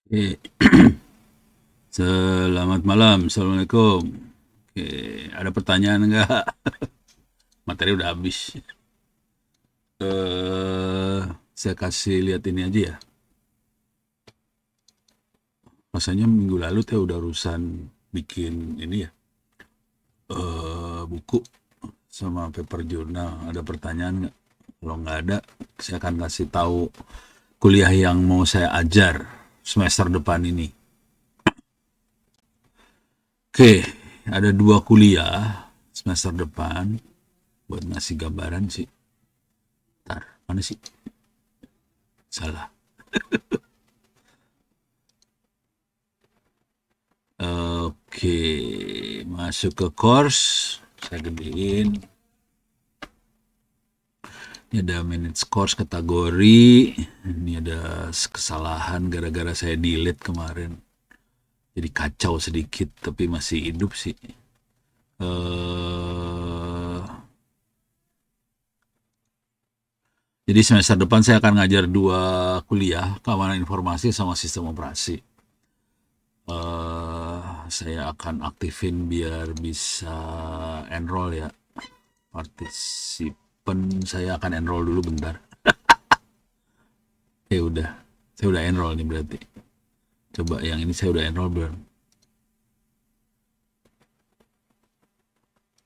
Oke, selamat malam, assalamualaikum. Oke, ada pertanyaan nggak? Materi udah habis. eh saya kasih lihat ini aja ya. Rasanya minggu lalu teh udah urusan bikin ini ya, buku sama paper jurnal. Ada pertanyaan nggak? Kalau nggak ada, saya akan kasih tahu kuliah yang mau saya ajar semester depan ini. Oke, ada dua kuliah semester depan. Buat ngasih gambaran sih. Ntar, mana sih? Salah. Oke, masuk ke course. Saya gedein. Ini ada manage course kategori. Ini ada kesalahan gara-gara saya delete kemarin. Jadi kacau sedikit, tapi masih hidup sih. eh jadi semester depan saya akan ngajar dua kuliah, keamanan informasi sama sistem operasi. Saya akan aktifin biar bisa enroll ya. Partisipan saya akan enroll dulu bentar. Udah. Saya udah enroll nih berarti. Coba yang ini saya udah enroll belum?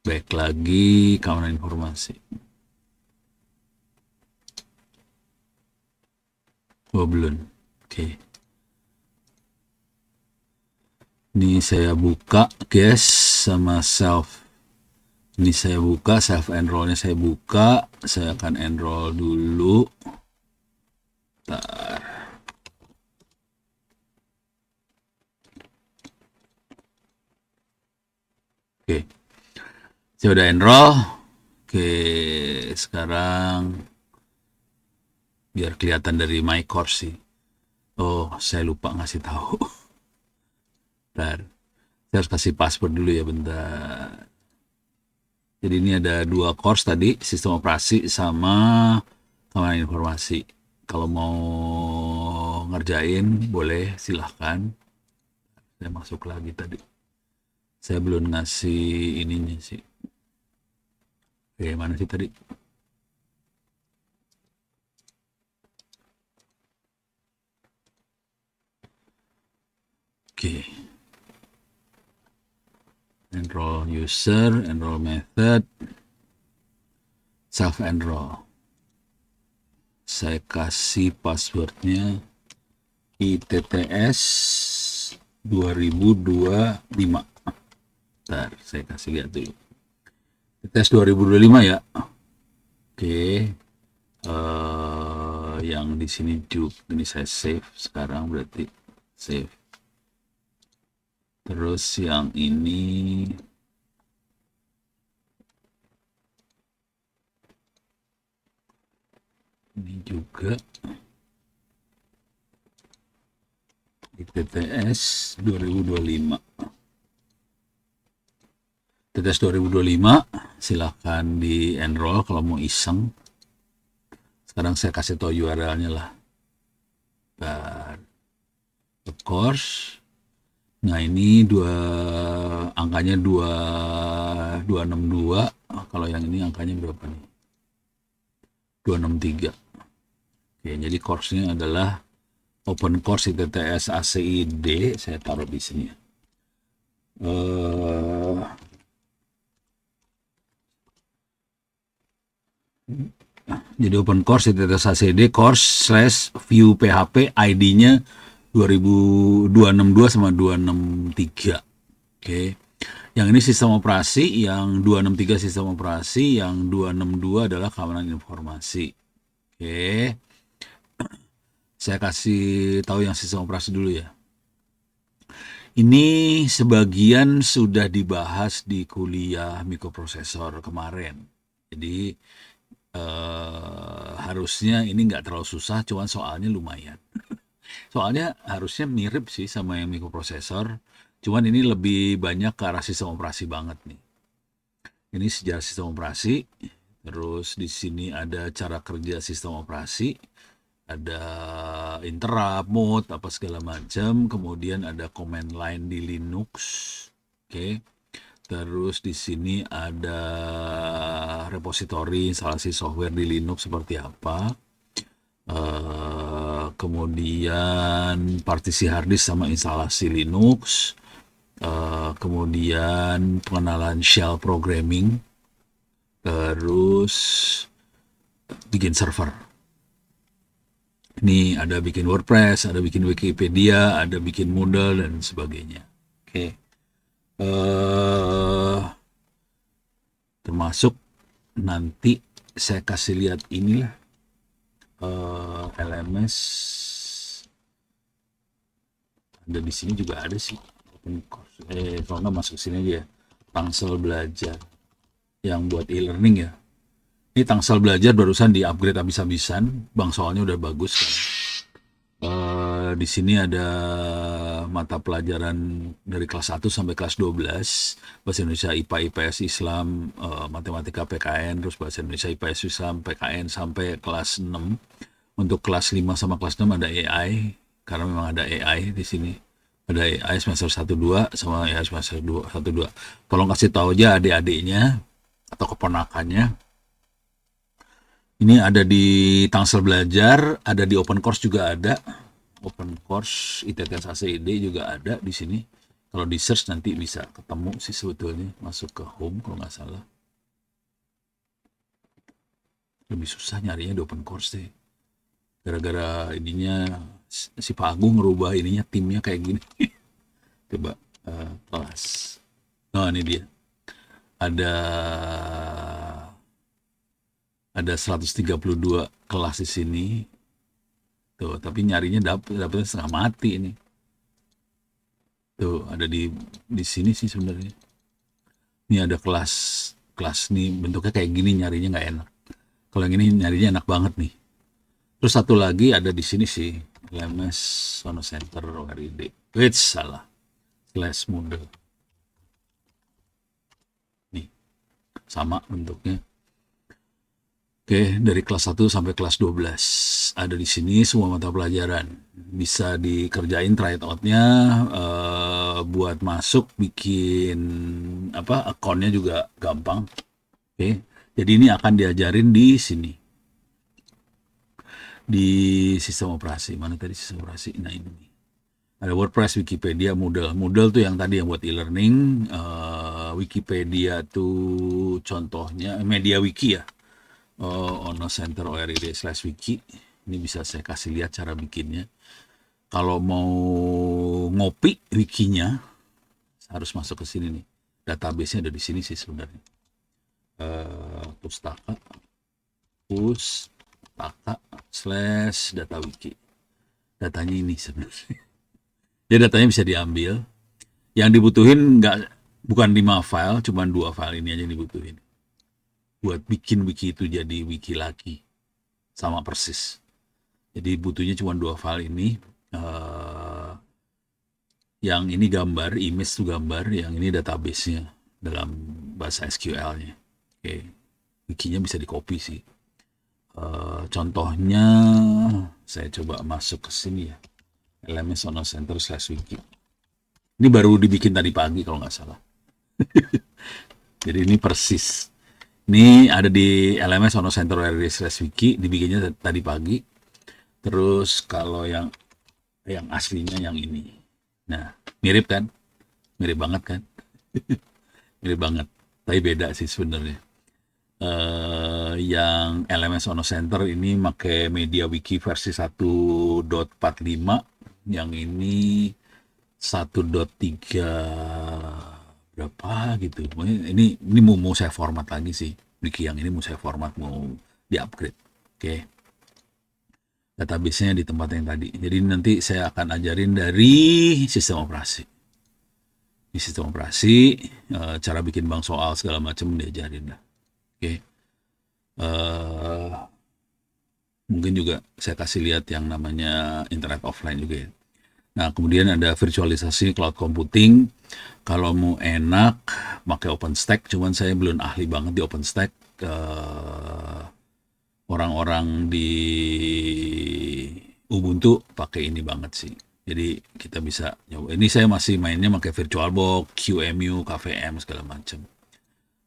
Baik lagi keamanan informasi. Oh belum. Oke. Ini saya buka guys sama self. Ini saya buka self enrollnya saya buka. Saya akan enroll dulu. Bentar. Oke. Saya udah enroll. Oke, sekarang biar kelihatan dari my course sih. Oh, saya lupa ngasih tahu. Bentar. Saya harus kasih password dulu ya bentar. Jadi ini ada dua course tadi, sistem operasi sama keamanan informasi. Kalau mau ngerjain boleh silahkan. Saya masuk lagi tadi. Saya belum ngasih ininya sih. Oke, mana sih tadi? Oke. Enroll user, enroll method, self enroll. Saya kasih passwordnya ITTS 2025. Bentar, saya kasih lihat dulu. ITTS 2025 ya. Oke. Yang di sini juga ini saya save sekarang berarti save. Terus yang ini juga ITTS 2025. ITTS 2025 silahkan di enroll kalau mau iseng. Sekarang saya kasih tahu URL-nya lah. Of course. Nah ini angkanya 262. Kalau yang ini angkanya berapa nih? 263. Oke, jadi course-nya adalah open course ITTS ACID. Saya taruh di sini ya. Jadi open course ITTS ACID course/view PHP ID-nya 2262 sama 263. Oke. Yang ini sistem operasi, yang 263 sistem operasi, yang 262 adalah keamanan informasi. Oke. Saya kasih tahu yang sistem operasi dulu ya. Ini sebagian sudah dibahas di kuliah mikroprosesor kemarin. Jadi harusnya ini nggak terlalu susah, cuman soalnya lumayan. Soalnya harusnya mirip sih sama yang mikroprosesor, cuman ini lebih banyak ke arah sistem operasi banget nih. Ini sejarah sistem operasi, terus di sini ada cara kerja sistem operasi, ada interrupt, mode, apa segala macam. Kemudian ada command line di Linux. Oke. Terus di sini ada repository instalasi software di Linux seperti apa. Kemudian partisi harddisk sama instalasi Linux. Kemudian pengenalan shell programming. Terus bikin server. Ini ada bikin WordPress, ada bikin Wikipedia, ada bikin Moodle dan sebagainya. Oke. Termasuk nanti saya kasih lihat inilah LMS. Ada di sini juga ada sih. Kalau nggak masuk sini aja ya. Tangsel belajar yang buat e-learning ya. Ini Tangsel belajar barusan di upgrade habis-habisan, bang soalnya udah bagus kan. Di sini ada mata pelajaran dari kelas 1 sampai kelas 12, bahasa Indonesia, IPA, IPS, Islam, matematika, PKN, terus bahasa Indonesia, IPS, Islam, PKN sampai kelas 6. Untuk kelas 5 sama kelas 6 ada AI, karena memang ada AI di sini. Ada AI semester 1-2 sama ya semester 1-2. Tolong kasih tahu aja adik-adiknya atau keponakannya. Ini ada di Tangsel Belajar, ada di Open Course juga ada. Open Course ITTS ACID juga ada di sini. Kalau di search nanti bisa ketemu sih sebetulnya, masuk ke home kalau nggak salah. Lebih susah nyarinya di Open Course deh. Gara-gara ininya si Pak Agung ngerubah ininya timnya kayak gini. Coba kelas. Nah ini dia. Ada 132 kelas di sini. Tuh, tapi nyarinya dapetnya setengah mati ini. Tuh, ada di sini sih sebenarnya. Ini ada kelas nih bentuknya kayak gini, nyarinya nggak enak. Kalau yang ini nyarinya enak banget nih. Terus satu lagi ada di sini sih, LMS Sono Center ORID. Wait, salah. Slash Moodle. Nih, sama bentuknya. Oke, dari kelas 1 sampai kelas 12 ada di sini semua mata pelajaran. Bisa dikerjain try out-nya, buat masuk bikin akunnya juga gampang. Oke. Jadi ini akan diajarin di sini. Di sistem operasi. Mana tadi sistem operasi? Nah ini. Ada WordPress, Wikipedia, Moodle. Moodle tuh yang tadi yang buat e-learning. Wikipedia tuh contohnya media wiki ya. Ono Center ORID/wiki. Ini bisa saya kasih lihat cara bikinnya. Kalau mau ngopi wikinya harus masuk ke sini nih. Database-nya ada di sini sih sebenarnya. Pustaka /data wiki. Datanya ini sebenarnya. Jadi datanya bisa diambil. Yang dibutuhin bukan 5 file, cuma 2 file ini aja yang dibutuhin. Buat bikin wiki itu jadi wiki lagi. Sama persis. Jadi butuhnya cuma 2 file ini. Yang ini gambar, image itu gambar, yang ini database-nya dalam bahasa SQL-nya. Oke. Wikinya bisa di-copy sih. Contohnya saya coba masuk ke sini ya. LMS Sono Center/wiki. Ini baru dibikin tadi pagi kalau nggak salah. Jadi ini persis. Ini ada di LMS Sono Center ORID/wiki, dibikinnya tadi pagi. Terus kalau yang aslinya yang ini. Nah, mirip kan? Mirip banget kan? Mirip banget. Tapi beda sih sebenarnya. Yang LMS Sono Center ini pakai MediaWiki versi 1.45, yang ini 1.3 berapa gitu. Ini mau saya format lagi sih. Wiki yang ini mau saya format, mau di-upgrade. Oke. Database-nya di tempat yang tadi. Jadi nanti saya akan ajarin dari sistem operasi. Di sistem operasi, cara bikin bank soal segala macam diajarin lah. Oke. Mungkin juga saya kasih lihat yang namanya internet offline juga ya. Nah, kemudian ada virtualisasi cloud computing. Kalau mau enak, pakai OpenStack. Cuman saya belum ahli banget di OpenStack. Orang-orang di Ubuntu pakai ini banget sih. Jadi kita bisa nyoba. Ini saya masih mainnya pakai VirtualBox, QEMU, KVM segala macam.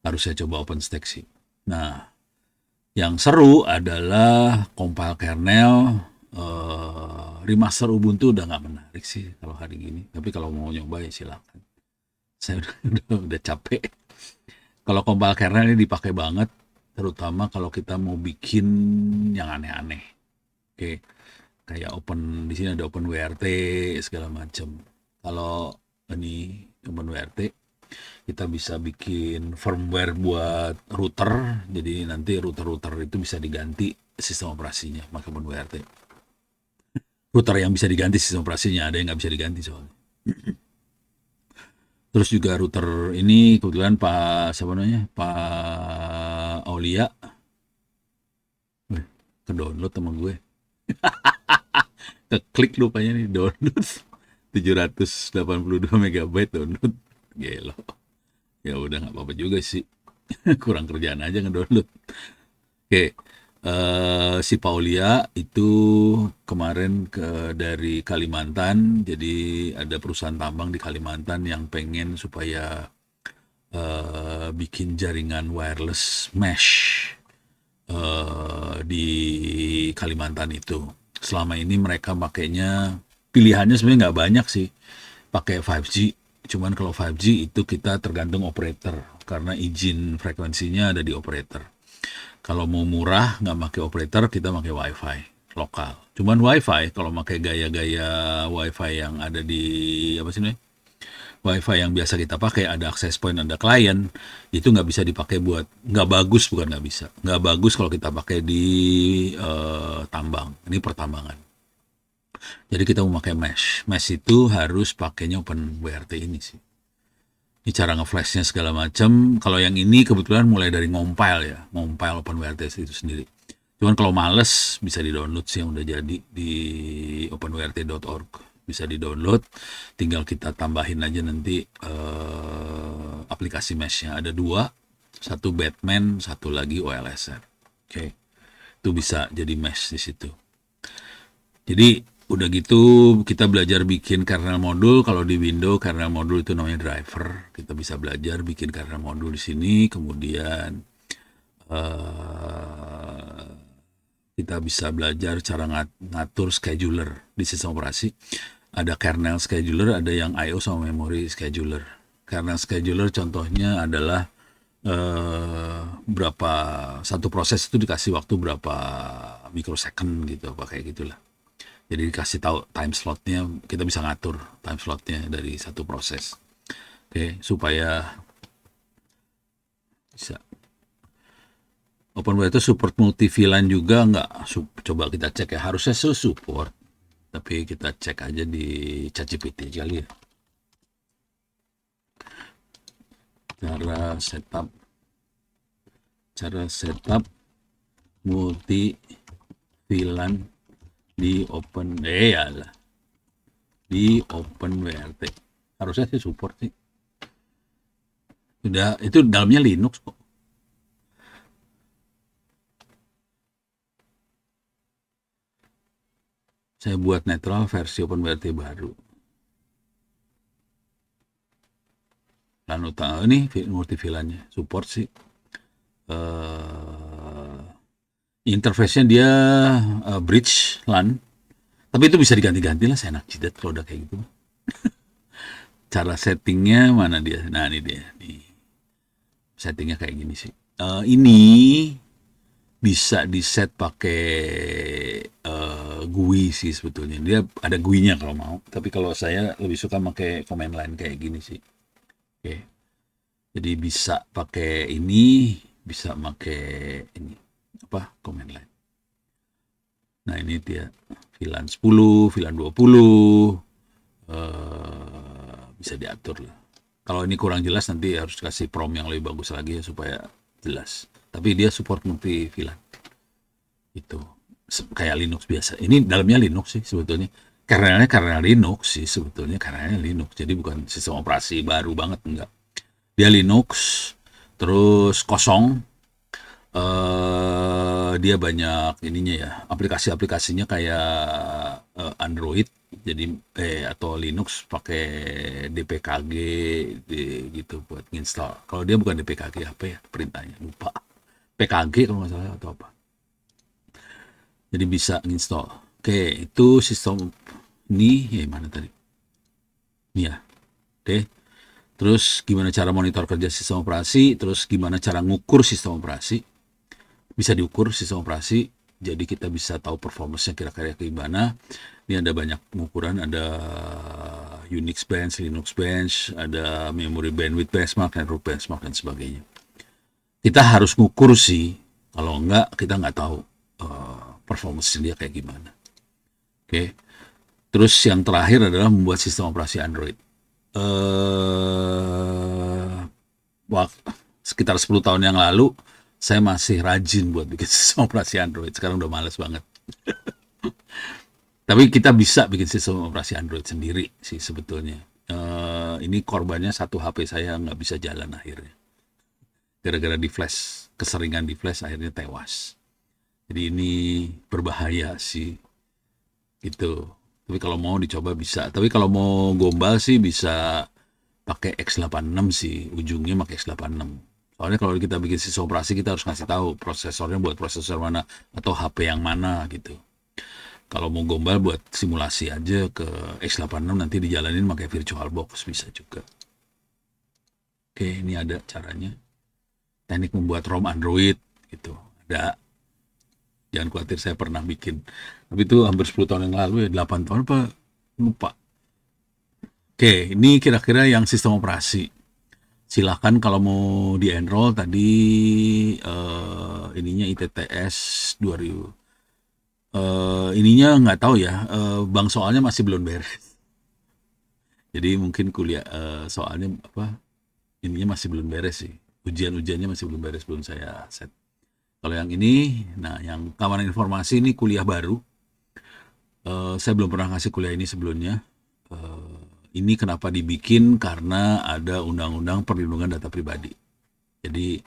Harus saya coba OpenStack sih. Nah, yang seru adalah compile kernel, remaster Ubuntu udah nggak menarik sih kalau hari gini. Tapi kalau mau nyoba ya silakan. Saya udah capek. Kalau compile kernel ini dipakai banget, terutama kalau kita mau bikin yang aneh-aneh. Oke, kayak di sini ada OpenWRT segala macam. Kalau ini OpenWRT, kita bisa bikin firmware buat router, jadi nanti router-router itu bisa diganti sistem operasinya pakai OpenWRT. Router yang bisa diganti sistem operasinya, ada yang nggak bisa diganti soalnya. Terus juga router ini kebetulan Pak siapa namanya, Pak Aulia, ke download sama gue, keklik lupanya nih download 782 megabyte download, gelo. Ya udah nggak apa-apa juga sih, kurang kerjaan aja ngedownload. Oke, si Paulia itu kemarin dari Kalimantan, jadi ada perusahaan tambang di Kalimantan yang pengen supaya bikin jaringan wireless mesh di Kalimantan itu. Selama ini mereka pakainya, pilihannya sebenarnya nggak banyak sih, pakai 5G. Cuman kalau 5G itu kita tergantung operator, karena izin frekuensinya ada di operator. Kalau mau murah nggak pakai operator, kita pakai wifi lokal. Cuman wifi kalau pakai gaya-gaya wifi yang ada di apa sih nih? Wifi yang biasa kita pakai, ada access point, ada klien, itu nggak bisa dipakai buat, nggak bagus, bukan nggak bisa, nggak bagus kalau kita pakai di tambang. Ini pertambangan. Jadi kita mau pakai mesh. Mesh itu harus pakainya OpenWRT ini sih. Ini cara ngeflashnya segala macam. Kalau yang ini kebetulan mulai dari ngompile OpenWRT itu sendiri. Cuman kalau males bisa di-download sih yang udah jadi di openwrt.org. Bisa di-download, tinggal kita tambahin aja nanti aplikasi meshnya. Ada dua, satu Batman, satu lagi OLSR. Oke, itu bisa jadi mesh di situ. Jadi udah gitu kita belajar bikin kernel modul. Kalau di Windows kernel modul itu namanya driver. Kita bisa belajar bikin kernel modul di sini. Kemudian kita bisa belajar cara ngatur scheduler di sistem operasi. Ada kernel scheduler, ada yang I/O sama memory scheduler. Kernel scheduler contohnya adalah berapa satu proses itu dikasih waktu berapa mikrosecond gitu, apa kayak gitulah. Jadi dikasih tahu time slotnya, kita bisa ngatur time slotnya dari satu proses. Oke, supaya bisa. OpenWRT itu support multi VLAN juga nggak? Coba kita cek ya, harusnya support. Tapi kita cek aja di ChatGPT kali ya. Cara setup multi VLAN di di OpenWRT. Harusnya sih support sih. Udah, itu dalamnya Linux kok. Saya buat netral versi OpenWRT baru. Lalu ini multi VLAN-nya support sih. Interface-nya dia bridge LAN. Tapi itu bisa diganti-ganti lah, saya enak jidat kalau udah kayak gitu. Cara settingnya mana dia? Nah ini dia. Nih. Settingnya kayak gini sih. Ini bisa di set pakai GUI sih sebetulnya. Dia ada GUI-nya kalau mau. Tapi kalau saya lebih suka pakai command line kayak gini sih. Oke. Jadi bisa pakai ini, bisa pakai ini apa command line. Nah ini dia VLAN 10, VLAN 20, bisa diatur lah. Kalau ini kurang jelas nanti harus kasih prompt yang lebih bagus lagi ya supaya jelas. Tapi dia support multi VLAN. Itu kayak Linux biasa. Ini dalamnya Linux sih sebetulnya. Kernelnya kernel Linux sih sebetulnya, kernelnya Linux. Jadi bukan sistem operasi baru banget, enggak. Dia Linux, terus kosong. Dia banyak ininya ya, aplikasi-aplikasinya kayak Android, jadi atau Linux pakai DPKG gitu buat install. Kalau dia bukan DPKG apa ya perintahnya, lupa. PKG kalau nggak salah atau apa. Jadi bisa install. Oke, itu sistem ini mana tadi? Ini ya. Oke. Terus gimana cara monitor kerja sistem operasi, terus gimana cara ngukur sistem operasi. Bisa diukur sistem operasi, jadi kita bisa tahu performance-nya kira-kira gimana. Ini ada banyak pengukuran, ada Unix bench, Linux bench, ada memory bandwidth benchmark, network benchmark, dan sebagainya. Kita harus ngukur sih, kalau enggak kita nggak tahu performance dia kayak gimana. Oke. Terus yang terakhir adalah membuat sistem operasi Android. Sekitar 10 tahun yang lalu saya masih rajin buat bikin sistem operasi Android. Sekarang udah males banget. Tapi kita bisa bikin sistem operasi Android sendiri sih sebetulnya. Ini korbannya satu HP saya nggak bisa jalan akhirnya. Gara-gara di flash, keseringan di flash akhirnya tewas. Jadi ini berbahaya sih. Gitu. Tapi kalau mau dicoba bisa. Tapi kalau mau gombal sih bisa pakai X86 sih. Ujungnya pakai X86. Soalnya kalau kita bikin sistem operasi kita harus ngasih tahu prosesornya buat prosesor mana atau HP yang mana gitu. Kalau mau gombal buat simulasi aja ke X86 nanti dijalanin pakai VirtualBox bisa juga. Oke, ini ada caranya. Teknik membuat ROM Android gitu. Ada. Jangan khawatir saya pernah bikin. Tapi itu hampir 10 tahun yang lalu ya, 8 tahun apa lupa. Oke, ini kira-kira yang sistem operasi. Silahkan kalau mau di-enroll tadi ininya ITTS 2000. Ininya nggak tahu ya, bank soalnya masih belum beres. Jadi mungkin kuliah soalnya apa ininya masih belum beres sih. Ujian-ujiannya masih belum beres, belum saya set. Kalau yang ini, nah yang keamanan informasi ini kuliah baru. Saya belum pernah ngasih kuliah ini sebelumnya. Ini kenapa dibikin? Karena ada undang-undang perlindungan data pribadi. Jadi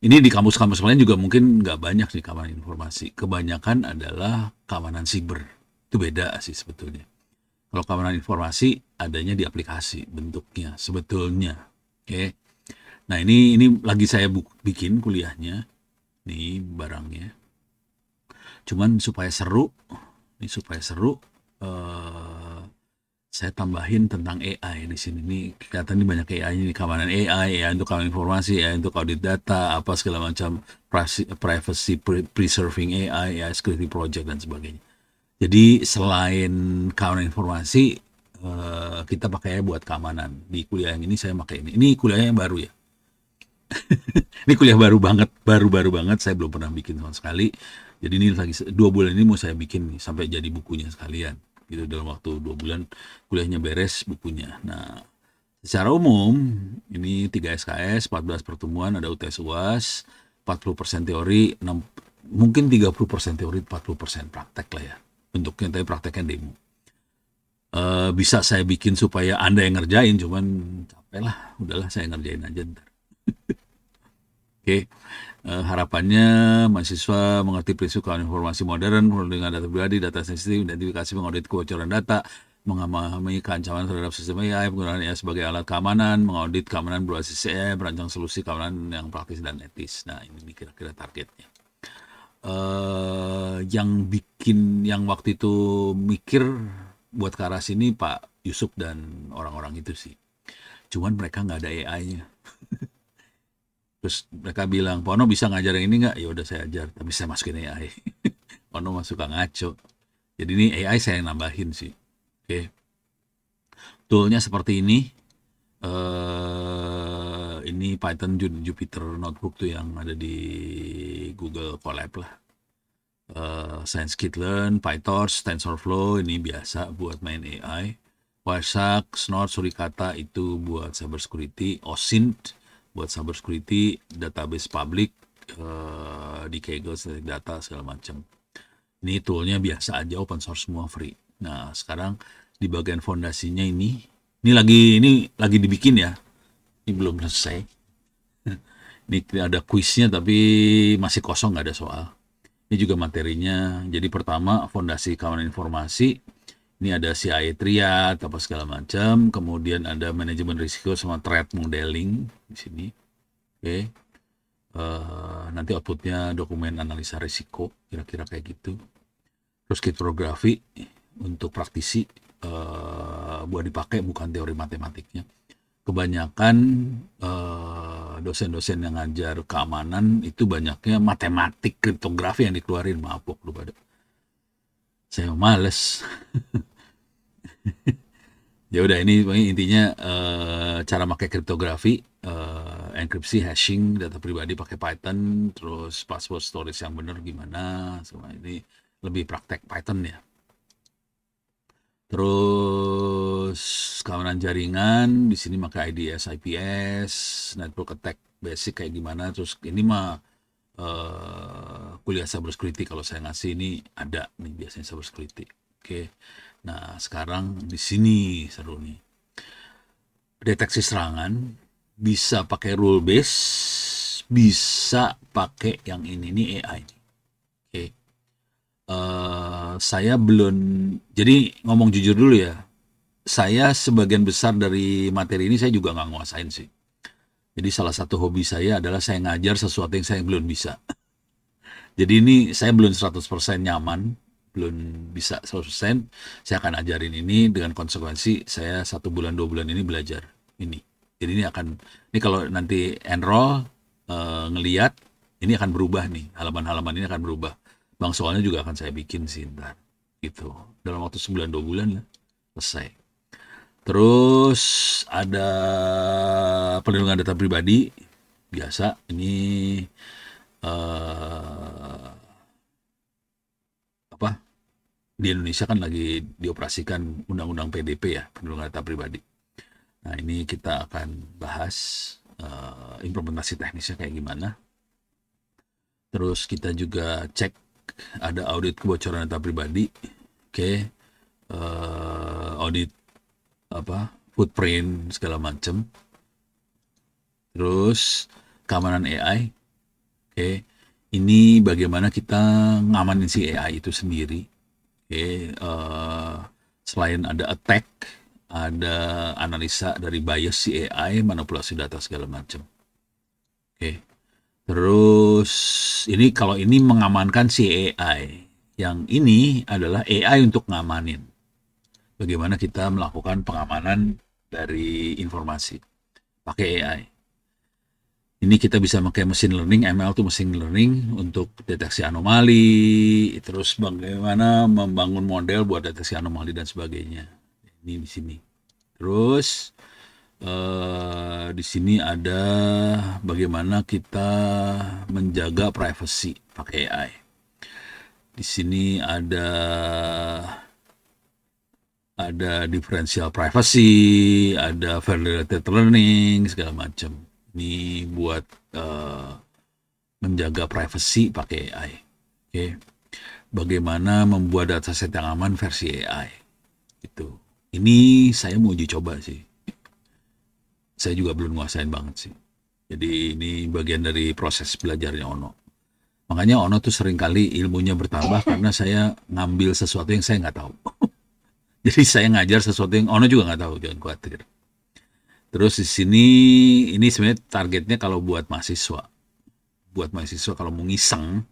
ini di kampus-kampus lain juga mungkin nggak banyak sih keamanan informasi. Kebanyakan adalah keamanan siber. Itu beda sih sebetulnya. Kalau keamanan informasi adanya di aplikasi bentuknya sebetulnya. Oke. Nah ini lagi saya bikin kuliahnya. Nih barangnya. Cuman supaya seru, saya tambahin tentang AI di sini. Nih kelihatan ini banyak AI ini keamanan AI untuk keamanan informasi, AI untuk audit data, apa segala macam privacy preserving AI, AI security project dan sebagainya. Jadi selain keamanan informasi, kita pakai buat keamanan. Di kuliah yang ini saya pakai ini. Ini kuliahnya yang baru ya. Ini kuliah baru banget, baru-baru banget. Saya belum pernah bikin sama sekali. Jadi ini lagi 2 bulan ini mau saya bikin nih, sampai jadi bukunya sekalian. Gitu dalam waktu 2 bulan kuliahnya beres bukunya. Nah, secara umum ini 3 SKS, 14 pertemuan, ada UTS UAS, 40% teori, mungkin 30% teori, 40% praktek lah ya. Bentuknya tapi prakteknya demo. Bisa saya bikin supaya Anda yang ngerjain, cuman capek lah, udahlah saya ngerjain aja ntar. Oke, harapannya mahasiswa mengerti prinsip keamanan informasi modern, perlindungan data pribadi, data sensitif, identifikasi mengaudit kebocoran data, memahami keancaman terhadap sistem AI, penggunaan AI sebagai alat keamanan, mengaudit keamanan berbasis AI, merancang solusi keamanan yang praktis dan etis. Nah, ini kira-kira targetnya. Yang waktu itu mikir buat ke arah sini Pak Yusuf dan orang-orang itu sih. Cuman mereka nggak ada AI-nya. Terus mereka bilang, Pono bisa ngajar yang ini nggak? Ya udah saya ajar, tapi saya masukin AI. Pono mah suka ngaco. Jadi ini AI saya nambahin sih. Oke. Toolnya seperti ini. Ini Python Jupyter Notebook tuh yang ada di Google Colab lah. Scikit-learn, PyTorch, TensorFlow ini biasa buat main AI. Wireshark, Snort, Suricata itu buat cyber security. OSINT buat cyber security, database public, di Kaggle, data segala macam. Ini toolnya biasa aja, open source semua free. Nah sekarang di bagian fondasinya ini lagi dibikin ya. Ini belum selesai. Ini ada kuisnya tapi masih kosong, nggak ada soal. Ini juga materinya. Jadi pertama fondasi keamanan informasi. Ini ada CIA triad apa segala macam, kemudian ada manajemen risiko sama threat modeling di sini. Oke. Nanti outputnya dokumen analisa risiko, kira-kira kayak gitu. Terus kriptografi untuk praktisi, buat dipakai bukan teori matematiknya. Kebanyakan dosen-dosen yang ngajar keamanan itu banyaknya matematik kriptografi yang dikeluarin, maaf lu pada. Saya males. Ya udah, ini intinya cara pakai kriptografi, enkripsi, hashing data pribadi pakai Python, terus password storage yang benar gimana, semua ini lebih praktek Python ya. Terus keamanan jaringan di sini pakai IDS, IPS, network attack basic kayak gimana. Terus ini mah kuliah cybersecurity, kalau saya ngasih ini ada nih biasanya cybersecurity. Oke. Nah, sekarang di sini seru nih. Deteksi serangan bisa pakai rule base, bisa pakai yang ini nih AI. Oke. Saya belum, jadi ngomong jujur dulu ya, saya sebagian besar dari materi ini saya juga nggak nguasain sih. Jadi salah satu hobi saya adalah saya ngajar sesuatu yang saya belum bisa. Jadi ini saya belum 100% nyaman, belum bisa 100%. Saya akan ajarin ini dengan konsekuensi saya 1 bulan 2 bulan ini belajar ini. Jadi ini kalau nanti enroll, ngeliat, ini akan berubah nih, halaman-halaman ini akan berubah. Bang soalnya juga akan saya bikin sih ntar, gitu. Dalam waktu 1 bulan 2 bulan lah, selesai. Terus ada perlindungan data pribadi, biasa. Ini eh, apa, di Indonesia kan lagi dioperasikan undang-undang PDP ya, perlindungan data pribadi. Nah, ini kita akan bahas implementasi teknisnya kayak gimana. Terus kita juga cek ada audit kebocoran data pribadi. Oke. Audit footprint segala macam. Terus keamanan AI. Oke. Ini bagaimana kita ngamanin si AI itu sendiri. Oke. Selain ada attack, ada analisa dari bias si AI, manipulasi data segala macam. Oke. Terus ini kalau ini mengamankan si AI. Yang ini adalah AI untuk ngamanin. Bagaimana kita melakukan pengamanan dari informasi pakai AI. Ini kita bisa pakai machine learning, ML itu machine learning untuk deteksi anomali, terus bagaimana membangun model buat deteksi anomali dan sebagainya. Ini di sini. Terus di sini ada bagaimana kita menjaga privacy pakai AI. Di sini ada differential privacy, ada validated learning segala macam. Ini buat menjaga privacy pakai AI. Oke. Bagaimana membuat dataset yang aman versi AI. Itu. Ini saya mau uji coba sih. Saya juga belum nguasain banget sih. Jadi ini bagian dari proses belajarnya Ono. Makanya Ono tuh seringkali ilmunya bertambah karena saya ngambil sesuatu yang saya nggak tahu. Jadi saya ngajar sesuatu yang Ono juga nggak tahu, jangan khawatir. Terus di sini ini sebenarnya targetnya kalau buat mahasiswa. Buat mahasiswa kalau mau ngiseng,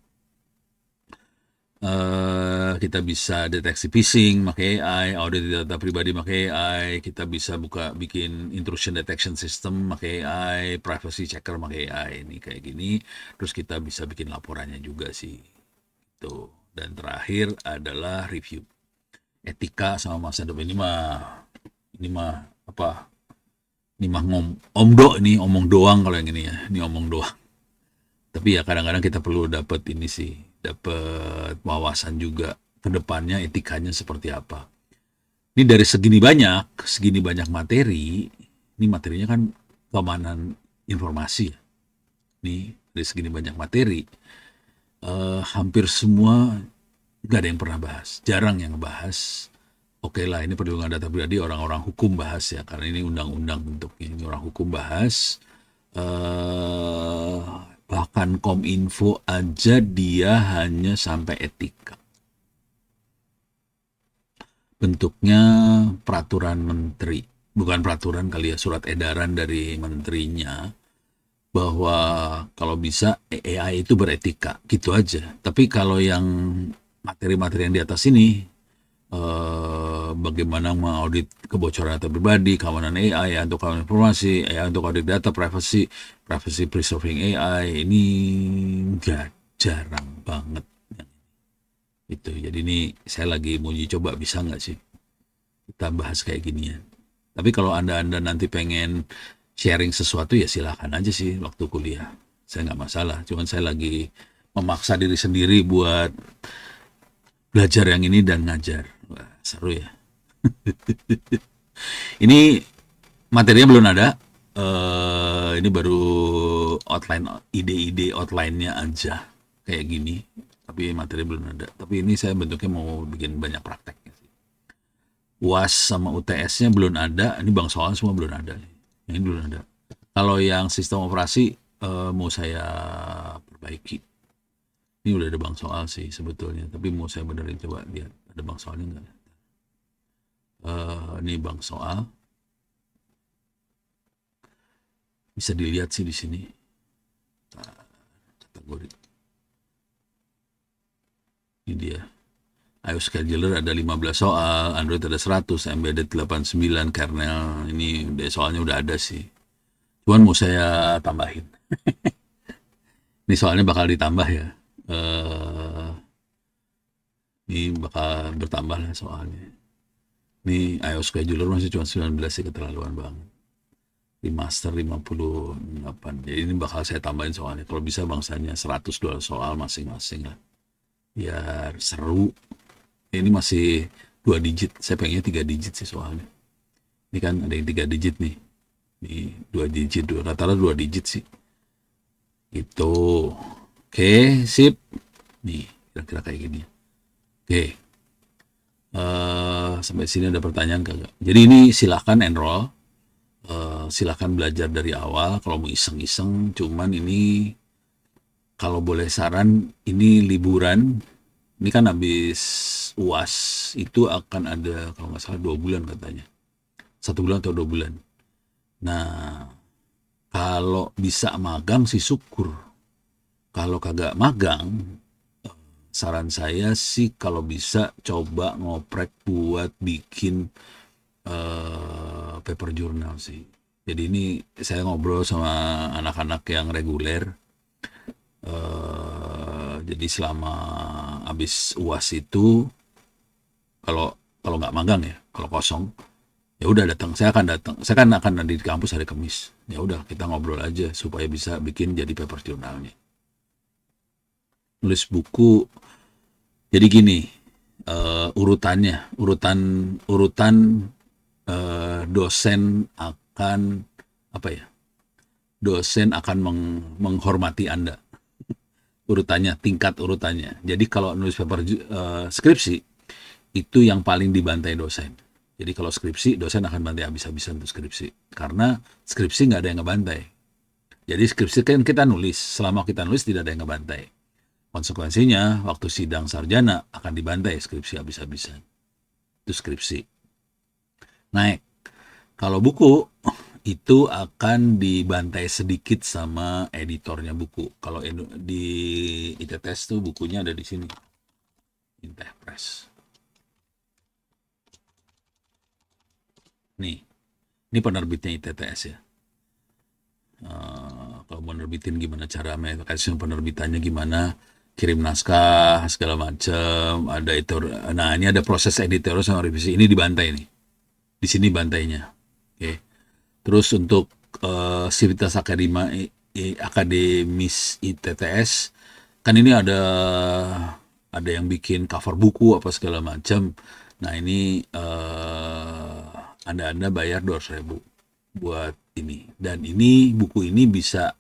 kita bisa deteksi phishing pakai AI, audit data pribadi pakai AI, kita bisa bikin intrusion detection system pakai AI, privacy checker pakai AI, ini kayak gini. Terus kita bisa bikin laporannya juga sih. Tuh. Dan terakhir adalah review. Etika sama masa depan ini mah apa? Ini mah omdo, ini omong doang kalau yang ini ya. Ini omong doang. Tapi ya kadang-kadang kita perlu dapat ini sih, dapat wawasan juga ke depannya etikanya seperti apa. Ini dari segini banyak materi, ini materinya kan keamanan informasi. Nih dari segini banyak materi, hampir semua nggak ada yang pernah bahas, jarang yang ngebahas. Oke lah, ini perlindungan data pribadi orang-orang hukum bahas ya, karena ini undang-undang bentuknya, ini orang hukum bahas. Bahkan Kominfo aja dia hanya sampai etika. bentuknya peraturan menteri. Bukan peraturan kali ya, surat edaran dari menterinya bahwa kalau bisa AI itu beretika, gitu aja. Tapi kalau yang materi-materi yang di atas ini, bagaimana mengaudit kebocoran data pribadi, keamanan AI, untuk keamanan informasi, AI untuk audit data, privacy preserving AI, ini nggak, jarang banget. Itu. Jadi ini saya lagi mau uji coba bisa nggak sih kita bahas kayak ginian. Tapi kalau anda nanti pengen sharing sesuatu ya silahkan aja sih waktu kuliah. Saya nggak masalah. Cuman saya lagi memaksa diri sendiri buat belajar yang ini dan ngajar. Wah, seru ya. Ini materinya belum ada. Ini baru outline, ide-ide outline-nya aja kayak gini. Tapi materi belum ada. Tapi ini saya bentuknya mau bikin banyak prakteknya sih. UAS sama UTS-nya belum ada. Ini bang soal semua belum ada. Ini belum ada. Kalau yang sistem operasi mau saya perbaiki. Ini udah ada bang soal sih sebetulnya. Tapi mau saya benerin, coba lihat ada bang soalnya nggak. Ini bang soal. Bisa dilihat sih di sini. Kategori. Ini dia. iOS Scheduler ada 15 soal, Android ada 100, Embedded 89, kernel ini soalnya udah ada sih. Cuman mau saya tambahin. Ini soalnya bakal ditambah ya. Ini bakal bertambah lah soalnya. Ini iOS Scheduler masih cuma 19 sih, keterlaluan banget. Remaster 58. Jadi ini bakal saya tambahin soalnya. Kalau bisa bangsanya 102 soal masing-masing lah. Biar seru. Ini masih 2 digit. Saya pengennya 3 digit sih soalnya. Ini kan ada yang 3 digit nih. Ini 2 digit. Rata-rata 2 digit sih. Itu. Oke, sip. Nih, kira-kira kayak gini. Oke. Sampai sini ada pertanyaan kagak? Jadi ini silahkan enroll. Silahkan belajar dari awal kalau mau iseng-iseng. Cuman ini kalau boleh saran, ini liburan. Ini kan habis UAS itu akan ada kalau nggak salah 2 bulan katanya. 1 bulan atau 2 bulan. Nah, kalau bisa magang sih syukur. Kalau kagak magang, saran saya sih kalau bisa coba ngoprek buat bikin paper journal sih. Jadi ini saya ngobrol sama anak-anak yang reguler. Jadi selama habis UAS itu, kalau nggak magang ya, kalau kosong, ya udah datang. Saya kan akan ada di kampus hari Kamis. Ya udah kita ngobrol aja supaya bisa bikin jadi paper journalnya. Nulis buku. Jadi gini, urutan dosen akan apa ya? Dosen akan menghormati Anda. Tingkat urutannya. Jadi kalau nulis paper skripsi itu yang paling dibantai dosen. Jadi kalau skripsi, dosen akan bantai habis-habisan untuk skripsi. Karena skripsi nggak ada yang ngebantai. Jadi skripsi kan kita nulis. Selama kita nulis tidak ada yang ngebantai. Konsekuensinya, waktu sidang sarjana akan dibantai skripsi habis-habisan. Itu skripsi. Naik. Kalau buku, itu akan dibantai sedikit sama editornya buku. Kalau di ITTS tuh bukunya ada di sini. Inteh Press. Nih, ini penerbitnya ITTS ya. Kalau mau nerbitin gimana cara mekanisme penerbitannya gimana, kirim naskah segala macam, ada editor. Nah, ini ada proses editorial sama revisi. Ini dibantai nih. Di sini bantainya. Oke. Terus untuk Sivitas Akademis ITTS kan ini ada yang bikin cover buku apa segala macam. Nah, ini Anda bayar 200.000 buat ini. Dan ini buku ini bisa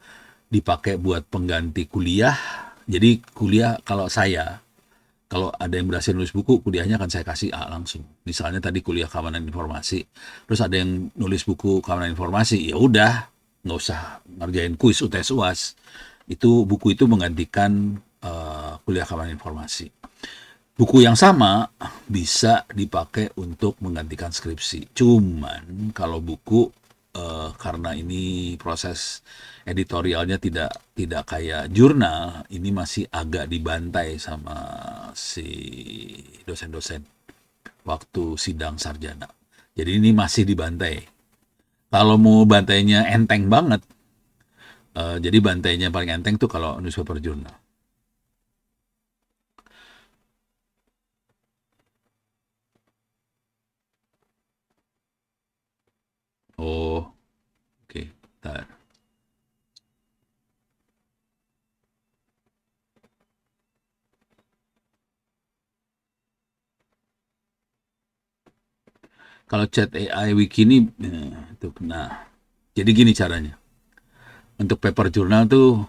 dipakai buat pengganti kuliah. Jadi kuliah kalau ada yang berhasil nulis buku, kuliahnya akan saya kasih A langsung. Misalnya tadi kuliah keamanan informasi, terus ada yang nulis buku keamanan informasi, ya udah, nggak usah ngerjain kuis UTS UAS. Buku itu menggantikan kuliah keamanan informasi. Buku yang sama bisa dipakai untuk menggantikan skripsi. Cuman kalau buku karena ini proses editorialnya tidak kayak jurnal, ini masih agak dibantai sama si dosen-dosen waktu sidang sarjana. Jadi ini masih dibantai. Kalau mau bantainya enteng banget, jadi bantainya paling enteng tuh kalau newspaper jurnal. Oh, oke. Bentar. Kalau chat AI wiki ini, nah, jadi gini caranya. Untuk paper jurnal tuh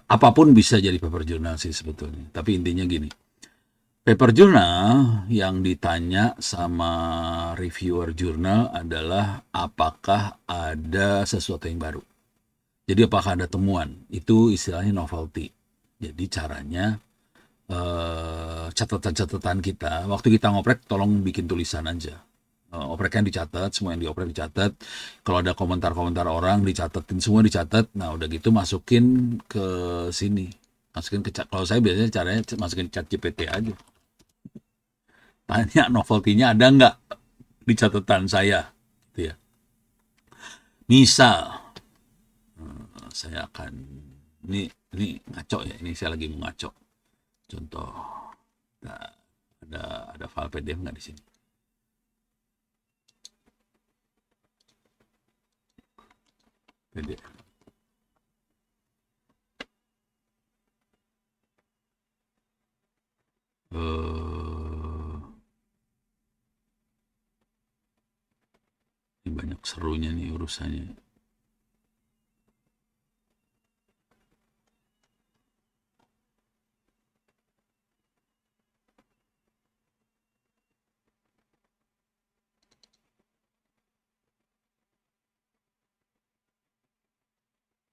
apapun bisa jadi paper jurnal sih sebetulnya. Tapi intinya gini, paper jurnal yang ditanya sama reviewer jurnal adalah apakah ada sesuatu yang baru. Jadi apakah ada temuan? Itu istilahnya novelty. Jadi caranya catatan-catatan kita, waktu kita ngoprek tolong bikin tulisan aja. Opreknya dicatat, semua yang dioprek dicatat. Kalau ada komentar-komentar orang dicatetin, semua dicatat. Nah udah gitu masukin ke sini, masukin ke chat. Kalau saya biasanya caranya masukin chat GPT aja. Tanya novelty-nya ada nggak di catatan saya, gitu ya. Misal saya akan ini ngaco ya, ini saya lagi mau ngaco. Contoh, nah, ada file PDF nggak di sini? PDF. Ini banyak serunya nih urusannya.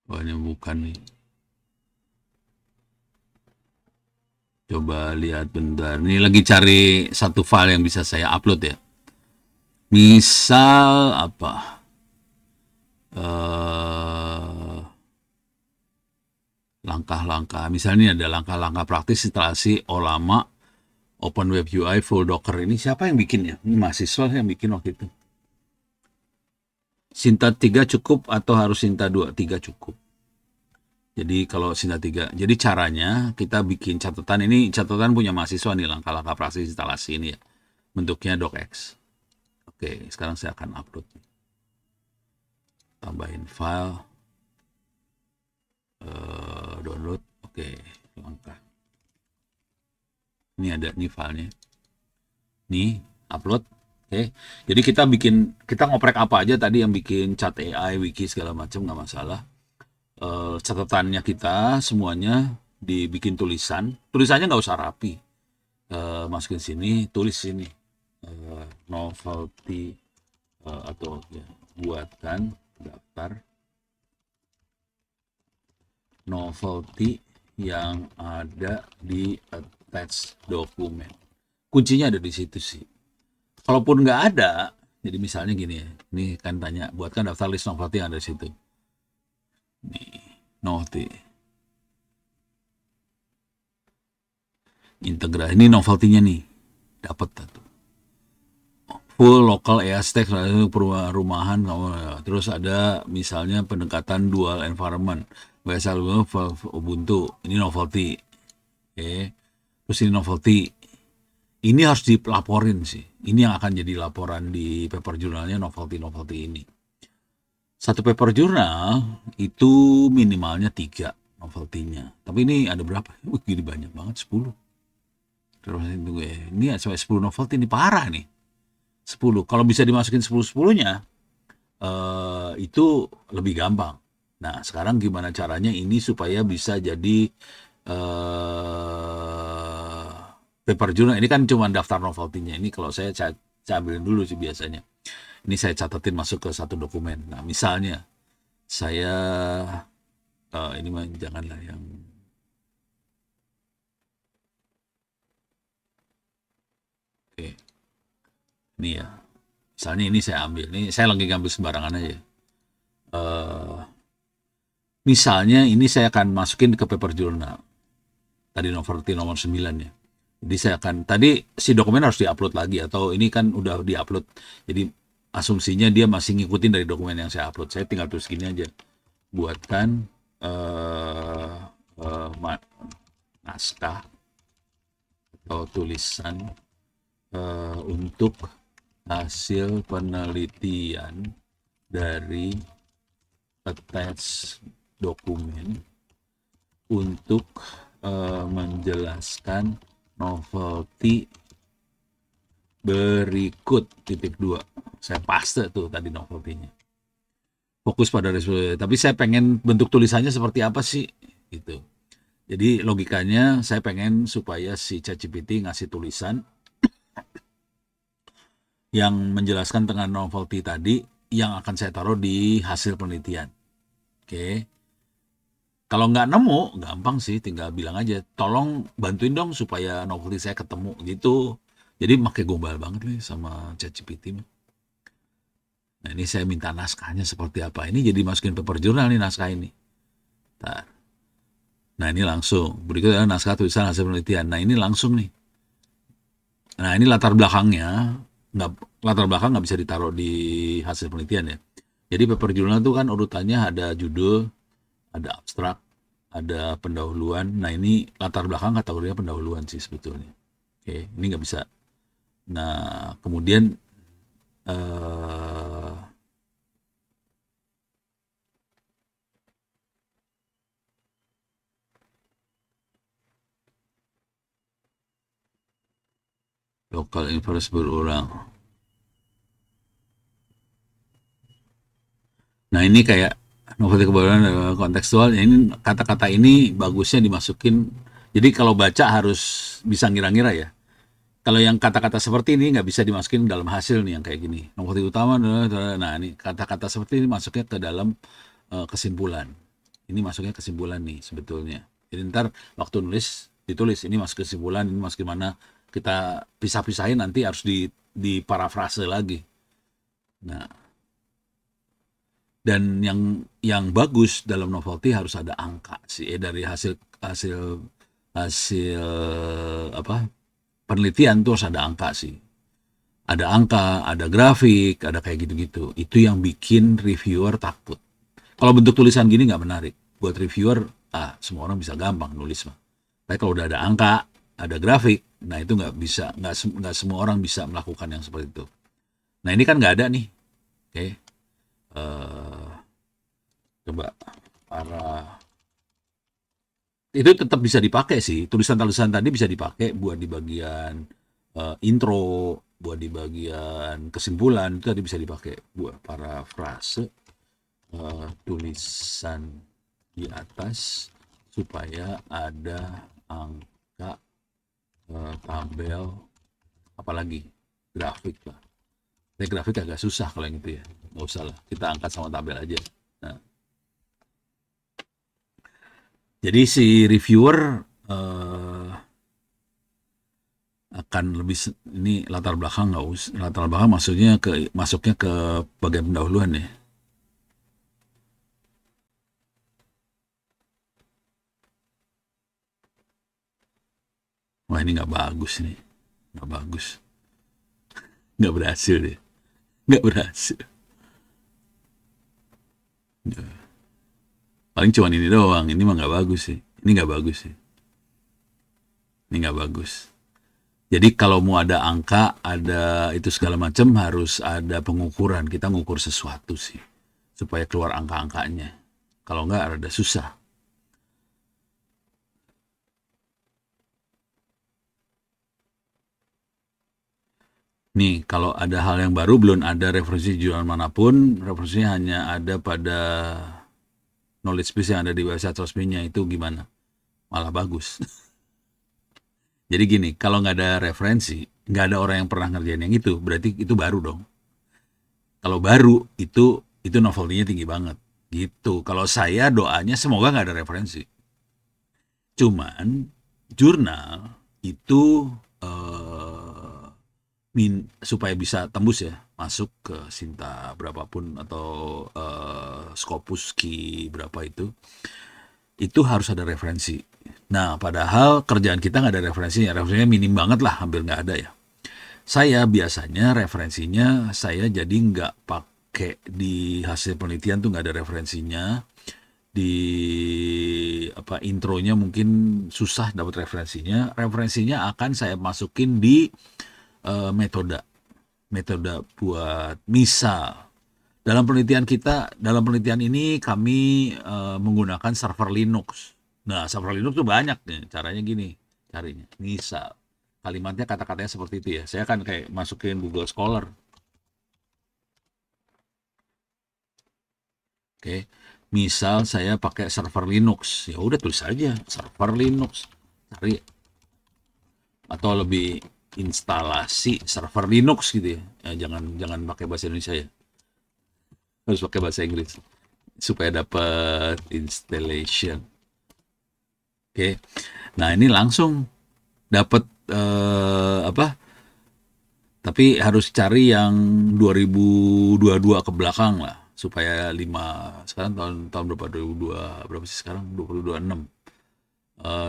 Wah, ini bukan nih. Coba lihat bentar. Ini lagi cari satu file yang bisa saya upload ya. Misal apa? Langkah-langkah. Misalnya ada langkah-langkah praktis instalasi OLAMA Open Web UI full Docker. Ini siapa yang bikinnya? Ini mahasiswa yang bikin waktu itu. Sinta 3 cukup atau harus Sinta 2? 3 cukup. Jadi kalau Sinta 3. Jadi caranya kita bikin catatan. Ini catatan punya mahasiswa nih, langkah-langkah praktis instalasi ini ya. Bentuknya docx. Oke, sekarang saya akan upload. Tambahin file. Download. Oke, langkah. Ini ada nih filenya. Nih, upload. Oke. Jadi kita ngoprek apa aja tadi yang bikin chat AI, wiki segala macam nggak masalah. Catatannya kita semuanya dibikin tulisan. Tulisannya nggak usah rapi. Masukin sini, tulis sini. Novelty atau ya, buatkan daftar novelty yang ada di attach dokumen. Kuncinya ada di situ sih. Kalaupun nggak ada, jadi misalnya gini ya, ini kan tanya, buatkan daftar list novelty yang ada di situ. Nih, novelty. Integrasi, ini novelty-nya nih. Dapat tuh. Full local Aztec, perumahan, terus ada misalnya pendekatan dual environment, biasa Ubuntu, ini novelty. Oke. Terus ini novelty. Ini harus dilaporin sih. Ini yang akan jadi laporan di paper jurnalnya novelty ini. Satu paper jurnal itu minimalnya 3 novelty-nya. Tapi ini ada berapa? Gini banyak banget, 10. Terus ini sampai 10 novelty, ini parah nih. 10. Kalau bisa dimasukin 10-10-nya, itu lebih gampang. Nah, sekarang gimana caranya ini supaya bisa jadi paper jurnal. Ini kan cuma daftar novelty-nya. Ini kalau saya ambilin dulu sih biasanya. Ini saya catetin masuk ke satu dokumen. Nah, misalnya saya ini mah janganlah yang Oke, ini ya. Misalnya ini saya ambil, ini saya lagi ngambil sembarangan aja. Eh, Misalnya ini saya akan masukin ke paper journal. Tadi novelty nomor 9 ya. Jadi saya akan, tadi si dokumen harus diupload lagi atau ini kan udah diupload. Jadi asumsinya dia masih ngikutin dari dokumen yang saya upload. Saya tinggal tulis gini aja. Buatkan eh naskah atau tulisan untuk hasil penelitian dari attach dokumen untuk menjelaskan novelty berikut titik 2. Saya paste tuh tadi novelty-nya. Fokus pada resolusi. Tapi saya pengen bentuk tulisannya seperti apa sih? Gitu. Jadi logikanya saya pengen supaya si ChatGPT ngasih tulisan yang menjelaskan tentang novelty tadi yang akan saya taruh di hasil penelitian. Oke. Kalau nggak nemu, gampang sih, tinggal bilang aja, tolong bantuin dong supaya novelty saya ketemu gitu. Jadi pakai gombal banget nih sama ChatGPT. Nah ini saya minta naskahnya seperti apa. Ini jadi masukin paper journal nih naskah ini. Nah ini langsung. Berikutnya naskah tulisan hasil penelitian. Nah ini langsung nih. Nah ini latar belakangnya. Latar belakang nggak bisa ditaruh di hasil penelitian ya. Jadi paper journal itu kan urutannya ada judul, ada abstrak, ada pendahuluan. Nah ini latar belakang kategorinya pendahuluan sih sebetulnya. Oke, ini nggak bisa. Nah kemudian local inverse berulang. Nah ini kayak novelty kebaruan kontekstual. Ini kata-kata ini bagusnya dimasukin. Jadi kalau baca harus bisa ngira-ngira ya. Kalau yang kata-kata seperti ini nggak bisa dimasukin dalam hasil nih yang kayak gini. Novelty utama, nah ini kata-kata seperti ini masuknya ke dalam kesimpulan. Ini masuknya kesimpulan nih sebetulnya. Jadi ntar waktu nulis ditulis ini masuk kesimpulan, ini masuk gimana, kita pisah-pisahin nanti harus di parafrase lagi. Nah, dan yang bagus dalam novelty harus ada angka sih dari hasil hasil hasil apa penelitian tuh harus ada angka sih. Ada angka, ada grafik, ada kayak gitu-gitu. Itu yang bikin reviewer takut. Kalau bentuk tulisan gini nggak menarik. Buat reviewer, semua orang bisa gampang nulis mah. Tapi kalau udah ada angka, ada grafik, nah itu nggak bisa, nggak semua orang bisa melakukan yang seperti itu. Nah ini kan nggak ada nih. Oke. Coba para itu tetap bisa dipakai sih. Tulisan-tulisan tadi bisa dipakai buat di bagian intro, buat di bagian kesimpulan itu tadi bisa dipakai buat para frase tulisan di atas supaya ada angka, tabel, apalagi grafik lah. Tapi grafik agak susah kalau yang itu ya. Nggak usah lah, kita angkat sama tabel aja. Nah, jadi si reviewer akan lebih ini latar belakang nggak usah, latar belakang masuknya ke bagian pendahuluan ya. Wah ini nggak bagus nih, nggak bagus, nggak berhasil deh, nggak berhasil. Paling cuma ini doang, ini mah nggak bagus sih, ini nggak bagus sih, ini nggak bagus. Jadi kalau mau ada angka, ada itu segala macam harus ada pengukuran. Kita ngukur sesuatu sih supaya keluar angka-angkanya. Kalau nggak ada susah. Nih, kalau ada hal yang baru belum ada referensi jurnal manapun, referensinya hanya ada pada knowledge base yang ada di website resminya, itu gimana? Malah bagus. Jadi gini, kalau nggak ada referensi, nggak ada orang yang pernah ngerjain yang itu, berarti itu baru dong. Kalau baru, itu novelty-nya tinggi banget. Gitu. Kalau saya doanya semoga nggak ada referensi. Cuman, jurnal itu supaya bisa tembus ya, masuk ke Sinta berapapun atau Scopus Key berapa itu harus ada referensi. Nah, padahal kerjaan kita nggak ada referensinya minim banget lah, hampir nggak ada ya. Saya biasanya referensinya saya jadi nggak pakai di hasil penelitian tuh nggak ada referensinya. Di apa intronya mungkin susah dapat referensinya. Referensinya akan saya masukin di metode buat misal dalam penelitian ini kami menggunakan server Linux. Nah, server Linux tuh banyak nih. Caranya gini, carinya. Misal kalimatnya kata-katanya seperti itu ya. Saya kan kayak masukin Google Scholar. Oke. Misal saya pakai server Linux. Ya udah tulis aja server Linux. Cari atau lebih instalasi server Linux gitu ya. Jangan jangan pakai bahasa Indonesia ya. Harus pakai bahasa Inggris supaya dapat installation. Oke. Nah, ini langsung dapat apa? Tapi harus cari yang 2022 ke belakang lah supaya 5 sekarang tahun berapa 2002 berapa sih sekarang 2026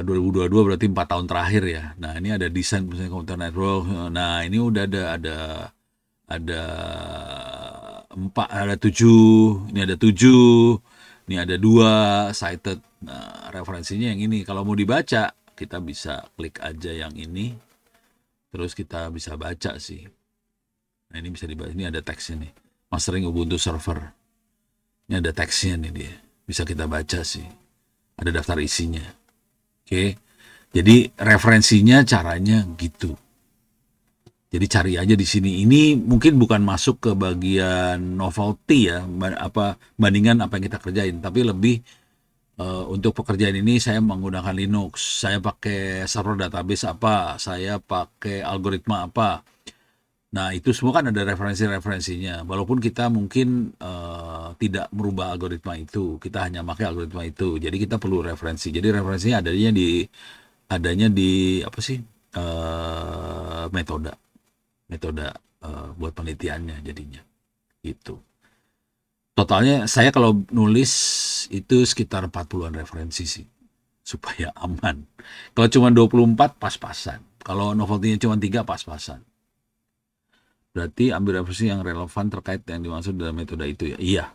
2022 berarti 4 tahun terakhir ya. Nah, ini ada desain misalnya komputer network. Nah, ini udah ada 4, ada 7, ini ada 7, ini ada 2 cited. Nah, referensinya yang ini. Kalau mau dibaca, kita bisa klik aja yang ini, terus kita bisa baca sih. Nah, ini bisa dibaca. Ini ada teksnya nih. Mastering Ubuntu Server. Ini ada teksnya nih dia. Bisa kita baca sih. Ada daftar isinya. Oke. Jadi referensinya caranya gitu. Jadi cari aja di sini. Ini mungkin bukan masuk ke bagian novelty ya, bandingan apa yang kita kerjain, tapi lebih untuk pekerjaan ini saya menggunakan Linux, saya pakai server database apa, saya pakai algoritma apa. Nah, itu semua kan ada referensi-referensinya. Walaupun kita mungkin tidak merubah algoritma itu, kita hanya pakai algoritma itu. Jadi kita perlu referensi. Jadi referensinya adanya di apa sih? Metode buat penelitiannya jadinya gitu. Totalnya saya kalau nulis itu sekitar 40-an referensi sih supaya aman. Kalau cuma 24 pas-pasan. Kalau novelty-nya cuma 3 pas-pasan. Berarti ambil referensi yang relevan terkait yang dimaksud dalam metode itu ya. Iya.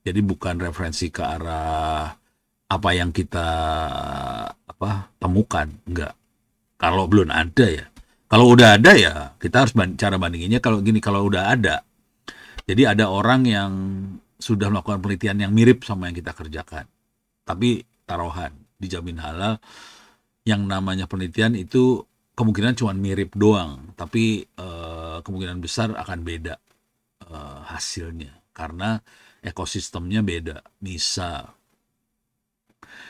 Jadi bukan referensi ke arah apa yang kita temukan, enggak. Kalau belum ada ya. Kalau udah ada ya kita harus cara bandinginnya kalau gini, kalau udah ada. Jadi ada orang yang sudah melakukan penelitian yang mirip sama yang kita kerjakan. Tapi taruhan dijamin halal, yang namanya penelitian itu kemungkinan cuma mirip doang, tapi kemungkinan besar akan beda hasilnya karena ekosistemnya beda. Misal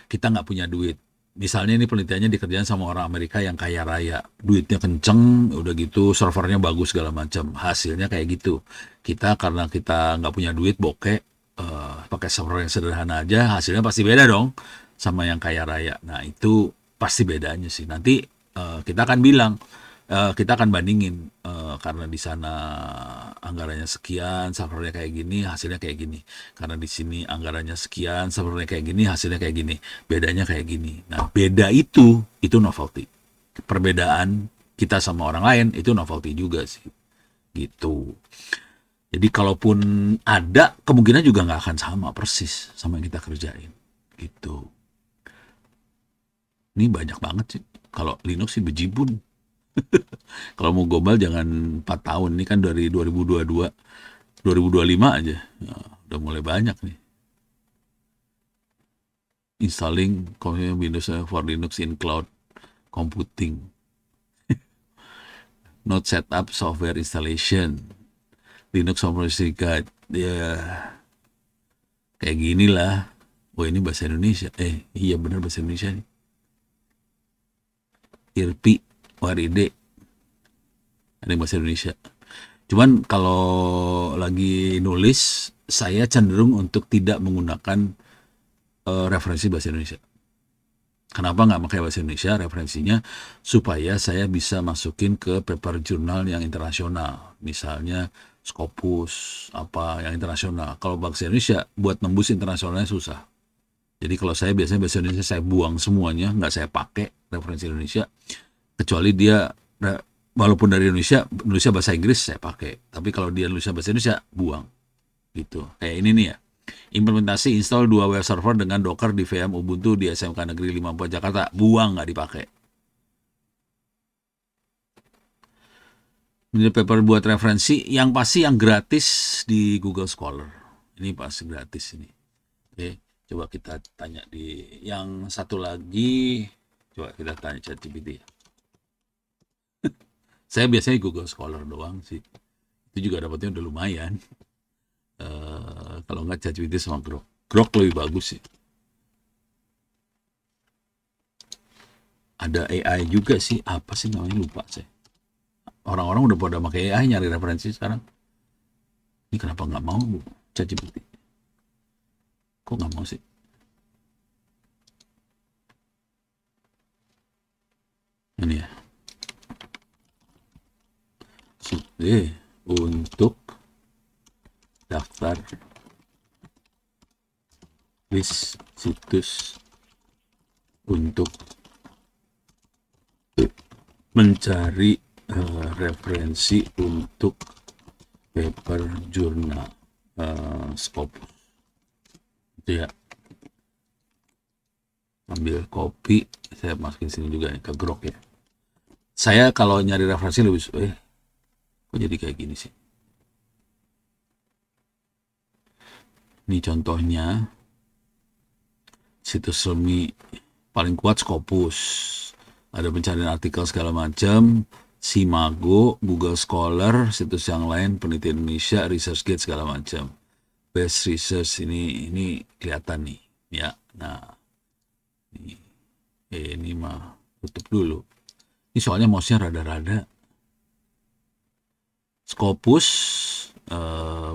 kita nggak punya duit. Misalnya ini penelitiannya dikerjain sama orang Amerika yang kaya raya, duitnya kenceng, udah gitu servernya bagus segala macam, hasilnya kayak gitu. Kita karena kita nggak punya duit, bokeh, pakai server yang sederhana aja, hasilnya pasti beda dong sama yang kaya raya. Nah, itu pasti bedanya sih. Nanti kita akan bilang, kita akan bandingin karena di sana anggarannya sekian, servernya kayak gini, hasilnya kayak gini. Karena di sini anggarannya sekian, servernya kayak gini, hasilnya kayak gini. Bedanya kayak gini. Nah, beda itu novelty. Perbedaan kita sama orang lain itu novelty juga sih. Gitu. Jadi kalaupun ada, kemungkinan juga nggak akan sama persis sama yang kita kerjain. Gitu. Ini banyak banget sih. Kalau Linux sih bejibun. Kalau mau global jangan 4 tahun, ini kan dari 2022, 2025 aja. Ya, udah mulai banyak nih. Installing Windows for Linux in cloud computing. Not set up software installation. Linux Operation Guide. Ya kayak gini lah. Oh, ini bahasa Indonesia. Iya benar bahasa Indonesia nih. IRPI, ORID. Ada bahasa Indonesia. Cuman kalau lagi nulis, saya cenderung untuk tidak menggunakan referensi bahasa Indonesia. Kenapa nggak pakai bahasa Indonesia? Referensinya supaya saya bisa masukin ke paper jurnal yang internasional, misalnya Scopus apa yang internasional. Kalau bahasa Indonesia buat nembus internasionalnya susah. Jadi kalau saya biasanya bahasa Indonesia saya buang semuanya, nggak saya pakai referensi Indonesia, kecuali dia walaupun dari Indonesia bahasa Inggris saya pakai. Tapi kalau dia Indonesia bahasa Indonesia buang gitu. Kayak ini nih ya. Implementasi install 2 web server dengan Docker di VM Ubuntu di SMK Negeri 54 Jakarta. Buang, nggak dipakai. Ini paper buat referensi yang pasti yang gratis di Google Scholar. Ini pasti gratis ini. Oke, coba kita tanya di yang satu lagi. Coba kita tanya ChatGPT ya. Saya biasanya Google Scholar doang sih. Itu juga dapatnya udah lumayan. Kalau nggak ChatGPT sama Grok. Grok lebih bagus sih. Ada AI juga sih. Apa sih namanya lupa saya. Orang-orang udah pada pakai AI nyari referensi sekarang. Ini kenapa nggak mau ChatGPT? Kok nggak mau sih? Ini ya. Untuk daftar list situs untuk mencari referensi untuk paper jurnal Scopus. Itu ya. Ambil kopi, saya masukin sini juga ya, ke Grok ya. Saya kalau nyari referensi lebih kok jadi kayak gini sih? Ini contohnya situs resmi paling kuat Scopus. Ada pencarian artikel segala macam, Simago, Google Scholar, situs yang lain, Penelitian Indonesia, ResearchGate segala macam. Best Research ini kelihatan nih, ya. Nah, ini mah tutup dulu. Ini soalnya mouse-nya rada-rada. Scopus,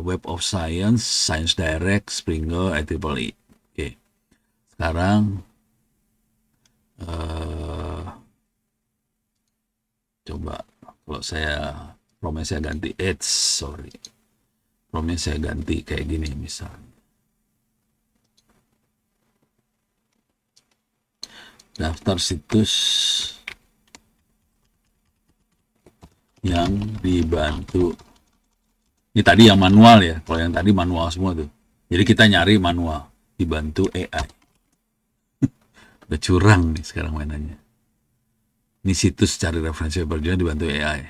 Web of Science, Science Direct, Springer, IEEE. Oke. Sekarang coba kalau promnya saya ganti promnya saya ganti kayak gini misalnya. Daftar situs yang dibantu. Ini tadi yang manual ya. Kalau yang tadi manual semua tuh. Jadi kita nyari manual, dibantu AI. Udah curang nih sekarang mainannya. Ini situs cari referensi berjalan dibantu AI.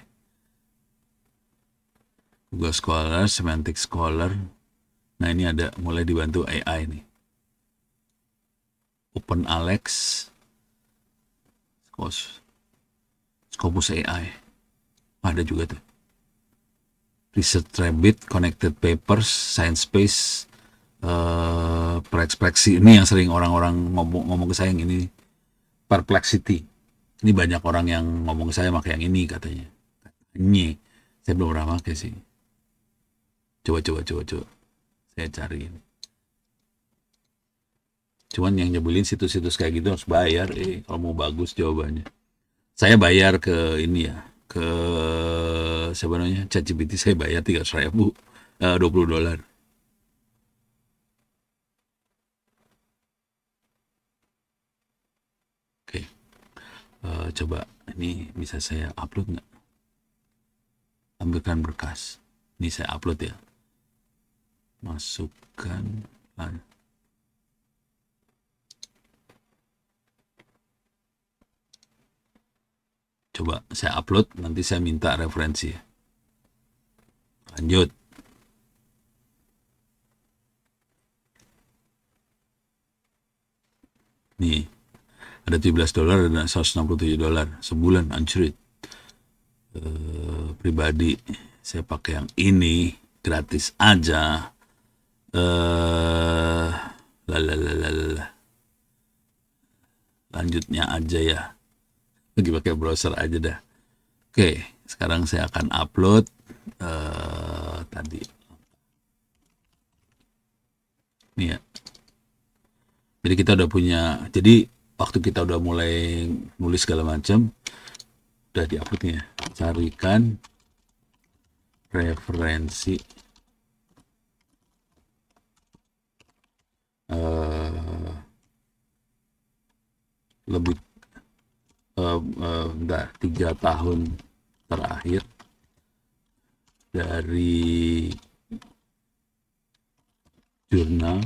Google Scholar, Semantic Scholar. Nah ini ada mulai dibantu AI nih. Open Alex, Scopus AI. Ada juga tuh. Research Rabbit, Connected Papers, Science Space, Perplexity. Ini yang sering orang-orang ngomong ke saya yang ini. Perplexity. Ini banyak orang yang ngomong ke saya pakai yang ini katanya. Ini saya belum pernah pakai sih. Coba. Saya cari ini. Cuman yang nyebelin situs-situs kayak gitu harus bayar. Kalau mau bagus jawabannya. Saya bayar ke ini ya. Ke siapa namanya? ChatGPT saya bayar 300.000. $20. Oke. Coba ini bisa saya upload nggak? Ambilkan berkas. Ini saya upload ya. Masukkan. Coba saya upload, nanti saya minta referensi. Lanjut. Nih, ada $17 dan $167 sebulan anjrit. Pribadi saya pakai yang ini gratis aja. Lanjutnya aja ya. Lagi pakai browser aja dah. Oke, sekarang saya akan upload tadi. Nih ya. Jadi kita udah punya. Jadi waktu kita udah mulai nulis segala macam, udah di-upload nih ya. Carikan referensi eh lebih enggak 3 tahun terakhir dari jurnal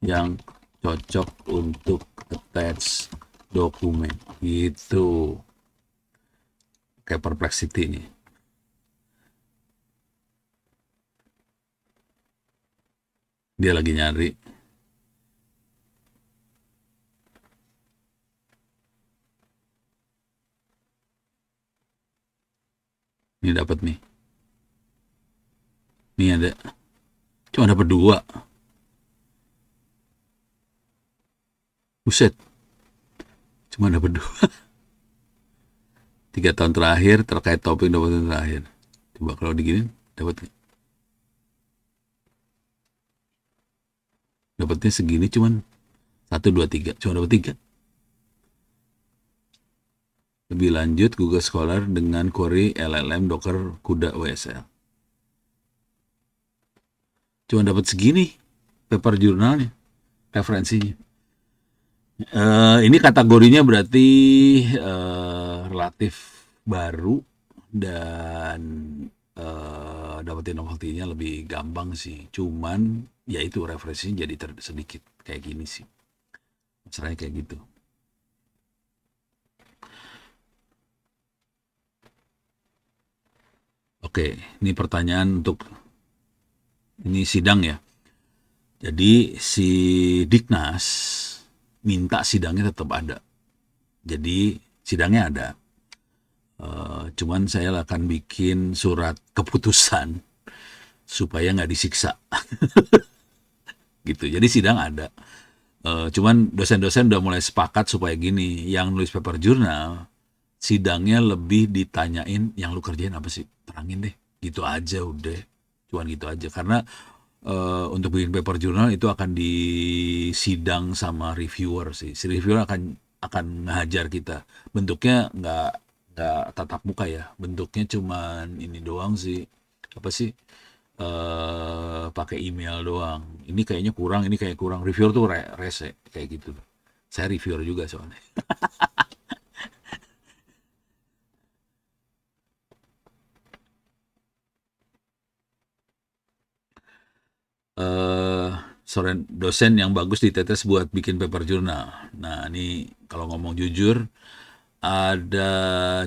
yang cocok untuk attach dokumen gitu. Kayak Perplexity nih. Dia lagi nyari. Ini dapat nih. Nih ada. Cuma dapat 2. Buset. Cuma dapat 2. 3 tahun terakhir terkait topik 2 tahun terakhir. Coba kalau diginin dapat nggak? Dapatnya segini cuman 1, 2, 3. Cuma dapat 3. Lebih lanjut Google Scholar dengan query LLM Docker Kuda WSL. Cuma dapat segini paper jurnalnya, referensinya. Ini kategorinya berarti relatif baru dan dapetin novelty-nya lebih gampang sih. Cuman ya itu referensinya jadi sedikit kayak gini sih. Masalahnya kayak gitu. Oke, ini pertanyaan untuk ini sidang ya. Jadi si Diknas minta sidangnya tetap ada. Jadi sidangnya ada. Cuman saya akan bikin surat keputusan supaya nggak disiksa. Gitu. Jadi sidang ada. Cuman dosen-dosen udah mulai sepakat supaya gini, yang nulis paper jurnal, sidangnya lebih ditanyain yang lu kerjain apa sih? Terangin deh. Gitu aja udah. Cuman gitu aja. Karena untuk bikin paper jurnal itu akan disidang sama reviewer sih. Si reviewer akan ngajar kita. Bentuknya nggak tatap muka ya. Bentuknya cuman ini doang sih. Apa sih? Pakai email doang. Ini kayaknya kurang, ini kayak kurang. Reviewer tuh rese kayak gitu. Saya reviewer juga soalnya. eh dosen yang bagus ditetes buat bikin paper jurnal. Nah, ini kalau ngomong jujur ada,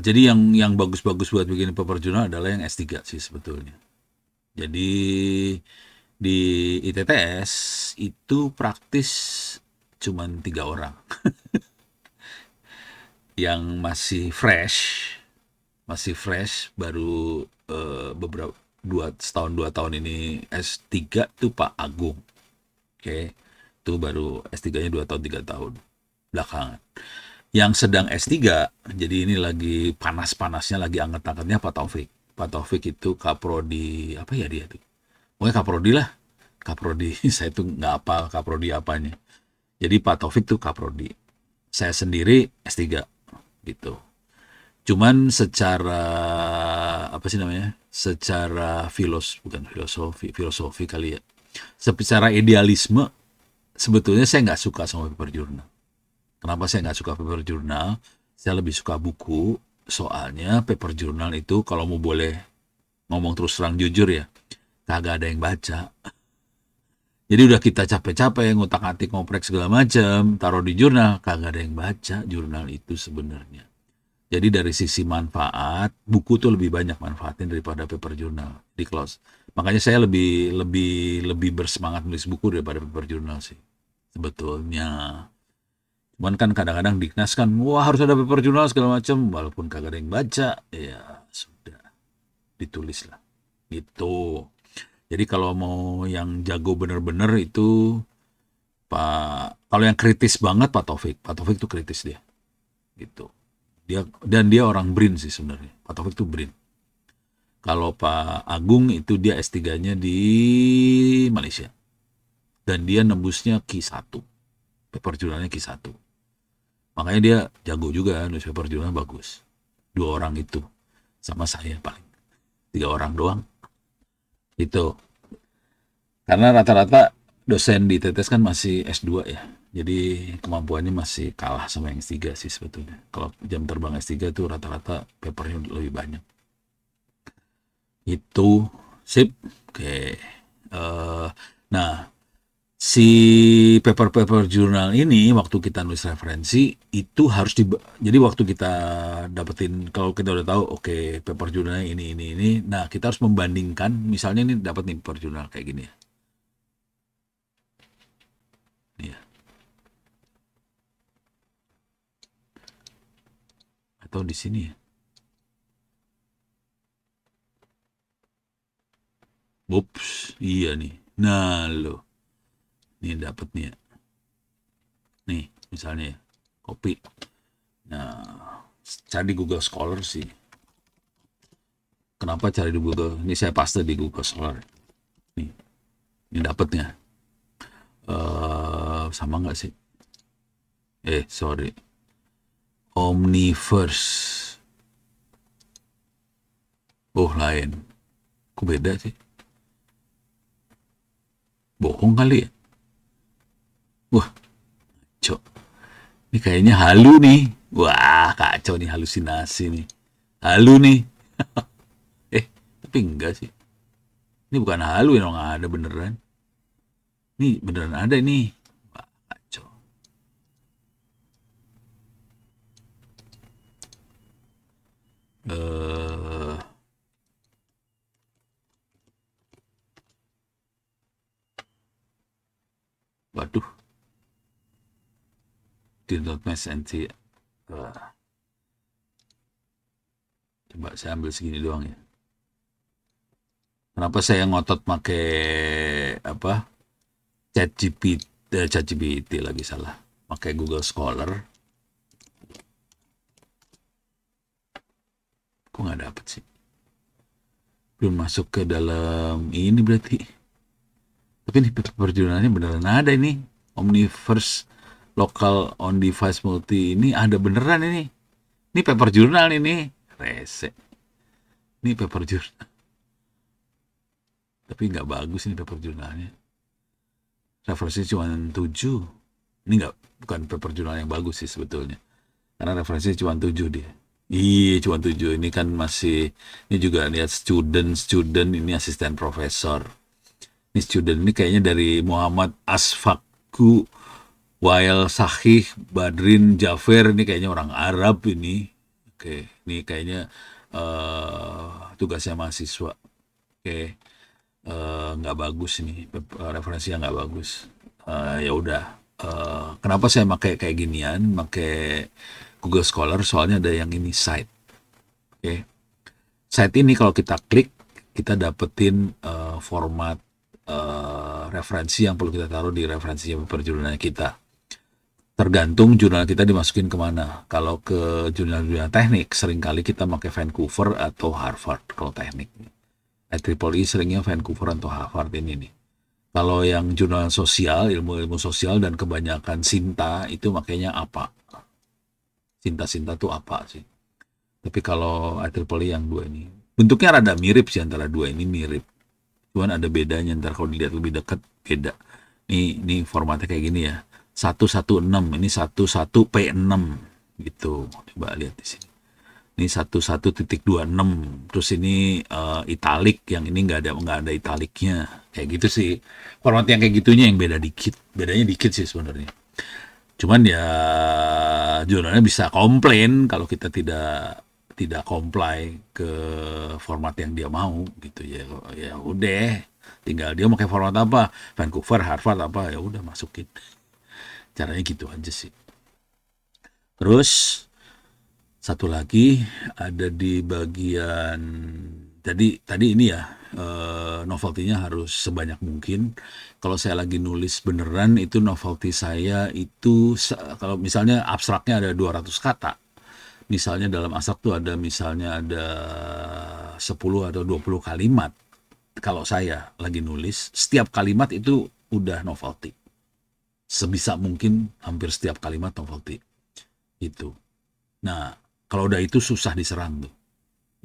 jadi yang bagus-bagus buat bikin paper jurnal adalah yang S3 sih sebetulnya. Jadi di ITTS itu praktis cuman 3 orang yang masih fresh baru beberapa setahun 2 tahun ini S3 tuh Pak Agung. Oke, itu baru S3-nya 2 tahun 3 tahun belakangan. Yang sedang S3, jadi ini lagi panas-panasnya, lagi anget-angetnya Pak Taufik. Pak Taufik itu kaprodi, apa ya dia tuh? Pokoknya kaprodi lah. Kaprodi, saya tuh nggak apa kaprodi apanya. Jadi Pak Taufik tuh kaprodi. Saya sendiri S3 gitu. Cuman secara apa sih namanya? Secara bukan filosofi kali ya. Secara idealisme sebetulnya saya nggak suka sama paper journal. Kenapa saya nggak suka paper journal? Saya lebih suka buku. Soalnya paper journal itu kalau mau boleh ngomong terus terang jujur ya, kagak ada yang baca. Jadi udah kita capek-capek ngutak-atik ngoprek segala macam, taruh di jurnal, kagak ada yang baca jurnal itu sebenarnya. Jadi dari sisi manfaat, buku tuh lebih banyak manfaatnya daripada paper journal di close. Makanya saya lebih lebih lebih bersemangat nulis buku daripada paper journal sih sebetulnya. Cuman kan kadang-kadang Diknas kan, wah harus ada paper journal segala macam, walaupun kagak ada yang baca, ya sudah ditulis lah. Gitu. Jadi kalau mau yang jago bener-bener itu kalau yang kritis banget Pak Taufik. Pak Taufik tuh kritis dia. Gitu. Dia orang BRIN sih sebenarnya. Pak Taufik tuh BRIN. Kalau Pak Agung itu dia S3-nya di Malaysia. Dan dia nembusnya Q1. Paper jurnalnya Q1. Makanya dia jago juga, newspaper jurnal bagus. Dua orang itu, sama saya paling. Tiga orang doang. Itu. Karena rata-rata dosen di TTS kan masih S2 ya. Jadi kemampuannya masih kalah sama yang S3 sih sebetulnya. Kalau jam terbang S3 itu rata-rata papernya lebih banyak. Itu sip. Oke. Nah, si paper-paper jurnal ini waktu kita nulis referensi itu harus jadi waktu kita dapetin, kalau kita udah tahu oke paper jurnalnya ini, nah kita harus membandingkan, misalnya ini dapat nih paper jurnal kayak gini ya. Nih ya. Atau di sini ya. Ups, iya nih. Nah, lo. Nih dapat nih ya. Nih, misalnya ya. Copy. Nah, cari di Google Scholar sih. Kenapa cari di Google? Ini saya paste di Google Scholar. Nih, ini dapatnya. Sama nggak sih? Sorry. Omniverse. Oh, lain. Kok beda sih? Bohong kali ya? Wah, cok. Ini kayaknya halu nih. Wah, kacau nih, halusinasi nih. Halu nih. Eh, tapi enggak sih. Ini bukan halu ya, nggak ada beneran. Ini beneran ada ini. Wah, kacau. Eh, waduh, did not match NC. Coba saya ambil segini doang ya. Kenapa saya ngotot pakai apa? ChatGPT lagi salah. Pakai Google Scholar. Kok nggak dapet sih? Belum masuk ke dalam ini berarti. Tapi ini perjurnalnya beneran ada ini. Omniverse Local On Device Multi ini ada beneran ini. Ini paper jurnal ini. Rese. Ini paper jurnal. Tapi nggak bagus ini paper jurnalnya. Referensinya cuma 7. Ini nggak, bukan paper jurnal yang bagus sih sebetulnya. Karena referensinya cuma 7 dia. Iya, cuma 7. Ini kan masih, ini juga lihat student, ini asisten profesor. Ini student, ini kayaknya dari Muhammad Asfaku Wael Sahih Badrin Jafer, ini kayaknya orang Arab ini. Oke, ini kayaknya tugasnya mahasiswa. Oke, nggak bagus ini, referensinya nggak bagus. Ya udah. Kenapa saya pakai kayak ginian, pakai Google Scholar? Soalnya ada yang ini site. Oke, site ini kalau kita klik, kita dapetin format referensi yang perlu kita taruh di referensi paper jurnalnya kita. Tergantung jurnal kita dimasukin kemana. Kalau ke jurnal-jurnal teknik, seringkali kita pakai Vancouver atau Harvard kalau teknik. IEEE seringnya Vancouver atau Harvard ini nih. Kalau yang jurnal sosial, ilmu-ilmu sosial dan kebanyakan Sinta, itu makanya apa? Sinta-Sinta tuh apa sih? Tapi kalau IEEE yang dua ini, bentuknya rada mirip sih, antara dua ini mirip. Cuman ada bedanya, ntar kalau dilihat lebih dekat, beda. Ini formatnya kayak gini ya. 116, ini 11P6 gitu. Coba lihat di sini. Ini 11.26, terus ini italik, yang ini nggak ada italiknya, kayak gitu sih. Format yang kayak gitunya yang bedanya dikit sih sebenarnya. Cuman ya jurnalnya bisa komplain kalau kita tidak tidak comply ke format yang dia mau gitu ya. Ya udah, tinggal dia mau pakai format apa, Vancouver, Harvard apa, ya udah masukin. Caranya gitu aja sih. Terus satu lagi ada di bagian tadi ini ya, novelty-nya harus sebanyak mungkin. Kalau saya lagi nulis beneran, itu novelty saya itu kalau misalnya abstraknya ada 200 kata. Misalnya dalam abstrak tuh ada, misalnya ada 10 atau 20 kalimat. Kalau saya lagi nulis, setiap kalimat itu udah novelty. Sebisa mungkin hampir setiap kalimat novelty. Itu. Nah, kalau udah itu susah diserang tuh.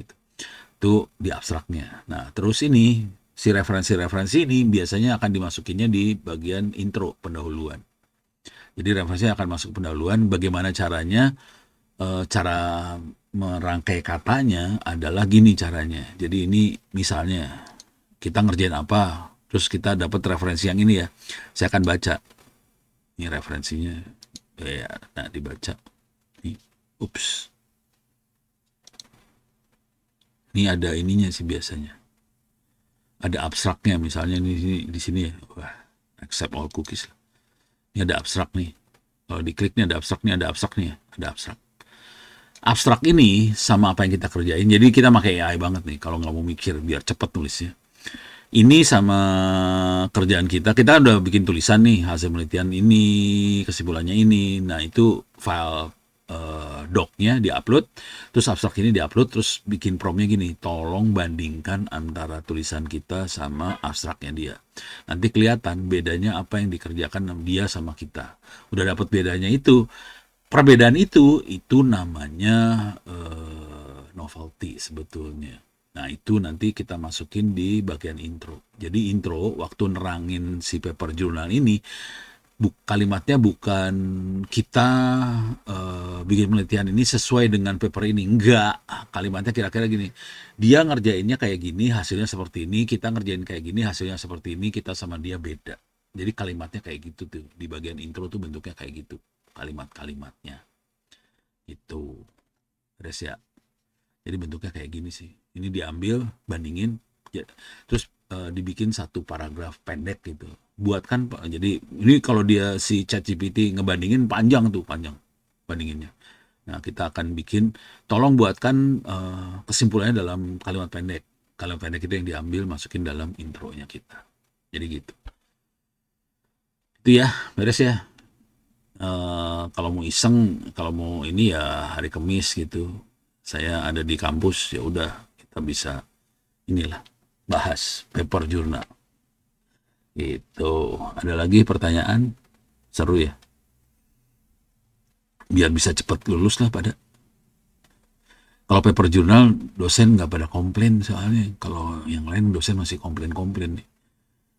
Gitu. Itu di abstraknya. Nah, terus ini si referensi-referensi ini biasanya akan dimasukinnya di bagian intro pendahuluan. Jadi referensinya akan masuk pendahuluan. Bagaimana caranya? Cara merangkai katanya adalah gini caranya. Jadi ini misalnya kita ngerjain apa, terus kita dapat referensi yang ini ya. Saya akan baca. Ini referensinya. Ya, nah dibaca. Nih, ups. Ini ada ininya sih biasanya. Ada abstraknya misalnya di sini ya. Wah, accept all cookies. Ini ada abstrak nih. Kalau diklik nih ada abstrak nih, ada abstrak nih ya. Ada abstrak. Abstrak ini sama apa yang kita kerjain. Jadi kita pakai AI banget nih kalau nggak mau mikir biar cepet nulisnya. Ini sama kerjaan kita udah bikin tulisan nih, hasil penelitian ini, kesimpulannya ini. Nah, itu file doc-nya diupload, terus abstrak ini diupload, terus bikin prompt-nya gini, tolong bandingkan antara tulisan kita sama abstraknya dia. Nanti kelihatan bedanya apa yang dikerjakan dia sama kita. Udah dapat bedanya itu, perbedaan itu namanya novelty sebetulnya. Nah, itu nanti kita masukin di bagian intro. Jadi intro waktu nerangin si paper journal ini kalimatnya bukan kita bikin penelitian ini sesuai dengan paper ini. Enggak, kalimatnya kira-kira gini. Dia ngerjainnya kayak gini, hasilnya seperti ini. Kita ngerjain kayak gini, hasilnya seperti ini. Kita sama dia beda. Jadi kalimatnya kayak gitu tuh. Di bagian intro tuh bentuknya kayak gitu. Kalimat-kalimatnya. Itu. Beres ya. Jadi bentuknya kayak gini sih. Ini diambil, bandingin, terus dibikin satu paragraf pendek gitu. Buatkan, jadi ini kalau dia si ChatGPT ngebandingin panjang tuh, panjang bandinginnya. Nah, kita akan bikin, tolong buatkan kesimpulannya dalam kalimat pendek. Kalimat pendek itu yang diambil, masukin dalam intronya kita. Jadi gitu. Itu ya, beres ya. Kalau mau iseng, kalau mau ini ya hari Kamis gitu. Saya ada di kampus, ya udah kita bisa inilah bahas paper jurnal. Itu ada lagi pertanyaan seru ya. Biar bisa cepat lulus lah pada. Kalau paper jurnal dosen nggak pada komplain soalnya. Kalau yang lain dosen masih komplain-komplain nih.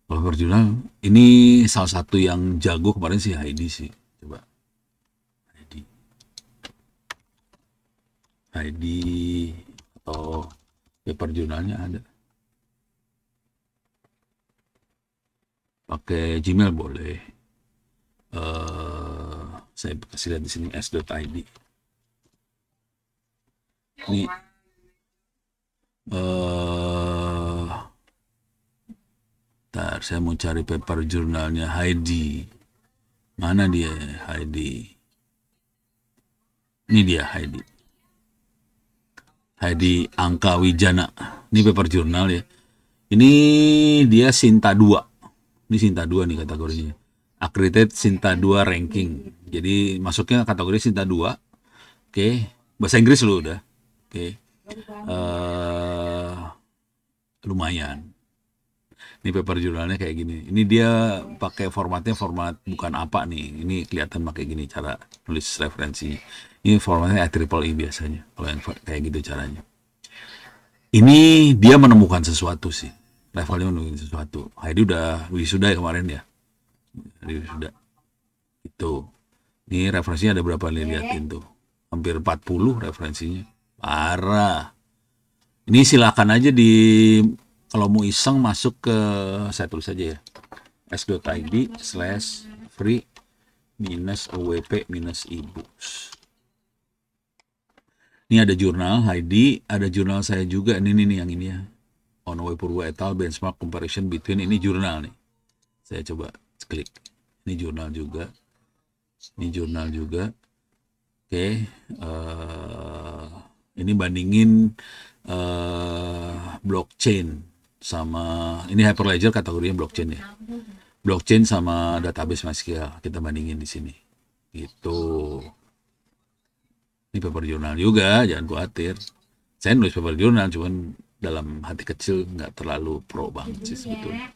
Kalau paper jurnal ini salah satu yang jago kemarin sih Heidi sih. Coba Heidi atau paper jurnalnya ada. Pakai Gmail boleh. Saya kasih lihat di sini s.id. Ini ntar saya mau cari paper jurnalnya Heidi. Mana dia Heidi? Ini dia Heidi. Heidi Angka Wijana. Ini paper jurnal ya. Ini dia Sinta 2. Ini Sinta 2 nih kategorinya. Accredited Sinta 2 ranking. Jadi masuknya kategori Sinta 2. Oke. Bahasa Inggris lu udah. Oke. Lumayan. Ini paper jurnalnya kayak gini. Ini dia pakai formatnya format bukan apa nih. Ini kelihatan pakai gini cara nulis referensi. Ini formatnya IEEE biasanya. Kalau yang kayak gitu caranya. Ini dia menemukan sesuatu sih. Levelnya menemukan sesuatu. Heidi udah wisuda ya kemarin ya. Wisuda. Itu. Ini referensinya ada berapa nih liatin tuh. Hampir 40 referensinya. Parah. Ini silakan aja di kalau mau iseng masuk ke saya tulis aja ya. s.id/free -awp-ebooks. Ini ada jurnal Heidi, ada jurnal saya juga. Ini nih yang ini ya. Onowe Purwo et al. Benchmark comparison between, ini jurnal nih. Saya coba klik. Ini jurnal juga. Ini jurnal juga. Oke. Ini bandingin blockchain sama ini Hyperledger kategorinya blockchain ya. Blockchain sama database MySQL kita bandingin di sini. Gitu. Ini paper jurnal juga, jangan khawatir. Saya nulis paper jurnal, cuman dalam hati kecil nggak terlalu pro banget sih sebetulnya.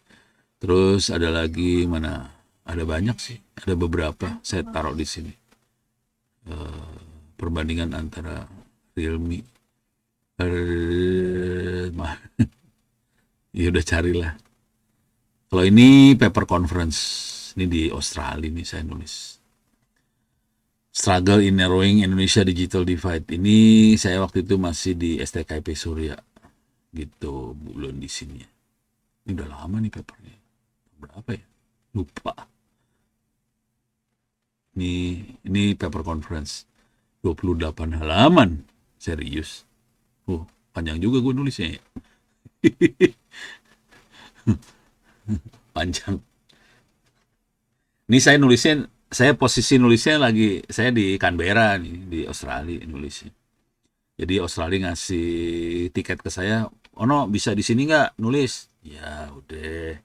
Terus ada lagi mana? Ada banyak sih, ada beberapa. Saya taruh di sini. perbandingan antara Realme. Ya udah carilah. Kalau ini paper conference, ini di Australia nih saya nulis. Struggle in Narrowing Indonesia Digital Divide. Ini saya waktu itu masih di STKP Surya, gitu, bulan di sini. Ini udah lama nih papernya. Berapa ya? Lupa. Ini paper conference. 28 halaman. Serius. Panjang juga gue nulisnya ya. Panjang. Ini saya posisi nulisnya lagi, saya di Canberra nih, di Australia nulisnya. Jadi Australia ngasih tiket ke saya, Ono bisa di sini nggak nulis? Ya udah,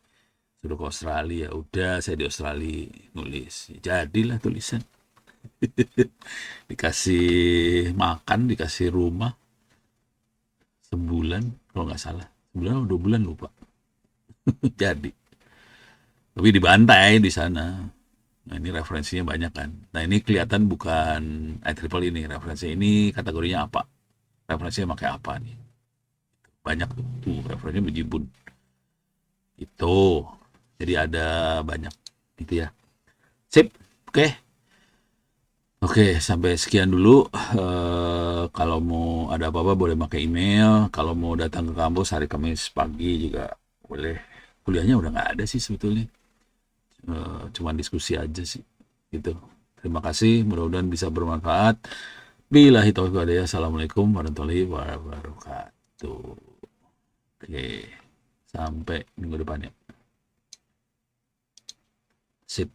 suruh ke Australia. Udah, saya di Australia nulis. Jadilah tulisan. Dikasih makan, dikasih rumah, sebulan kalau nggak salah. Sebulan atau 2 bulan lupa. Jadi. Tapi dibantai di sana. Nah, ini referensinya banyak kan. Nah, ini kelihatan bukan IEEE ini. Referensinya ini kategorinya apa? Referensinya pakai apa nih? Banyak tuh referensinya bejibun. Itu. Jadi ada banyak gitu ya. Sip. Oke. Oke, sampai sekian dulu. Kalau mau ada apa-apa boleh pakai email. Kalau mau datang ke kampus hari Kamis pagi juga boleh. Kuliahnya udah nggak ada sih sebetulnya. Cuman diskusi aja sih gitu. Terima kasih, mudah-mudahan bisa bermanfaat. Billahi taufiq wal hidayah. Assalamualaikum warahmatullahi wabarakatuh. Oke, sampai minggu depan ya. Sip.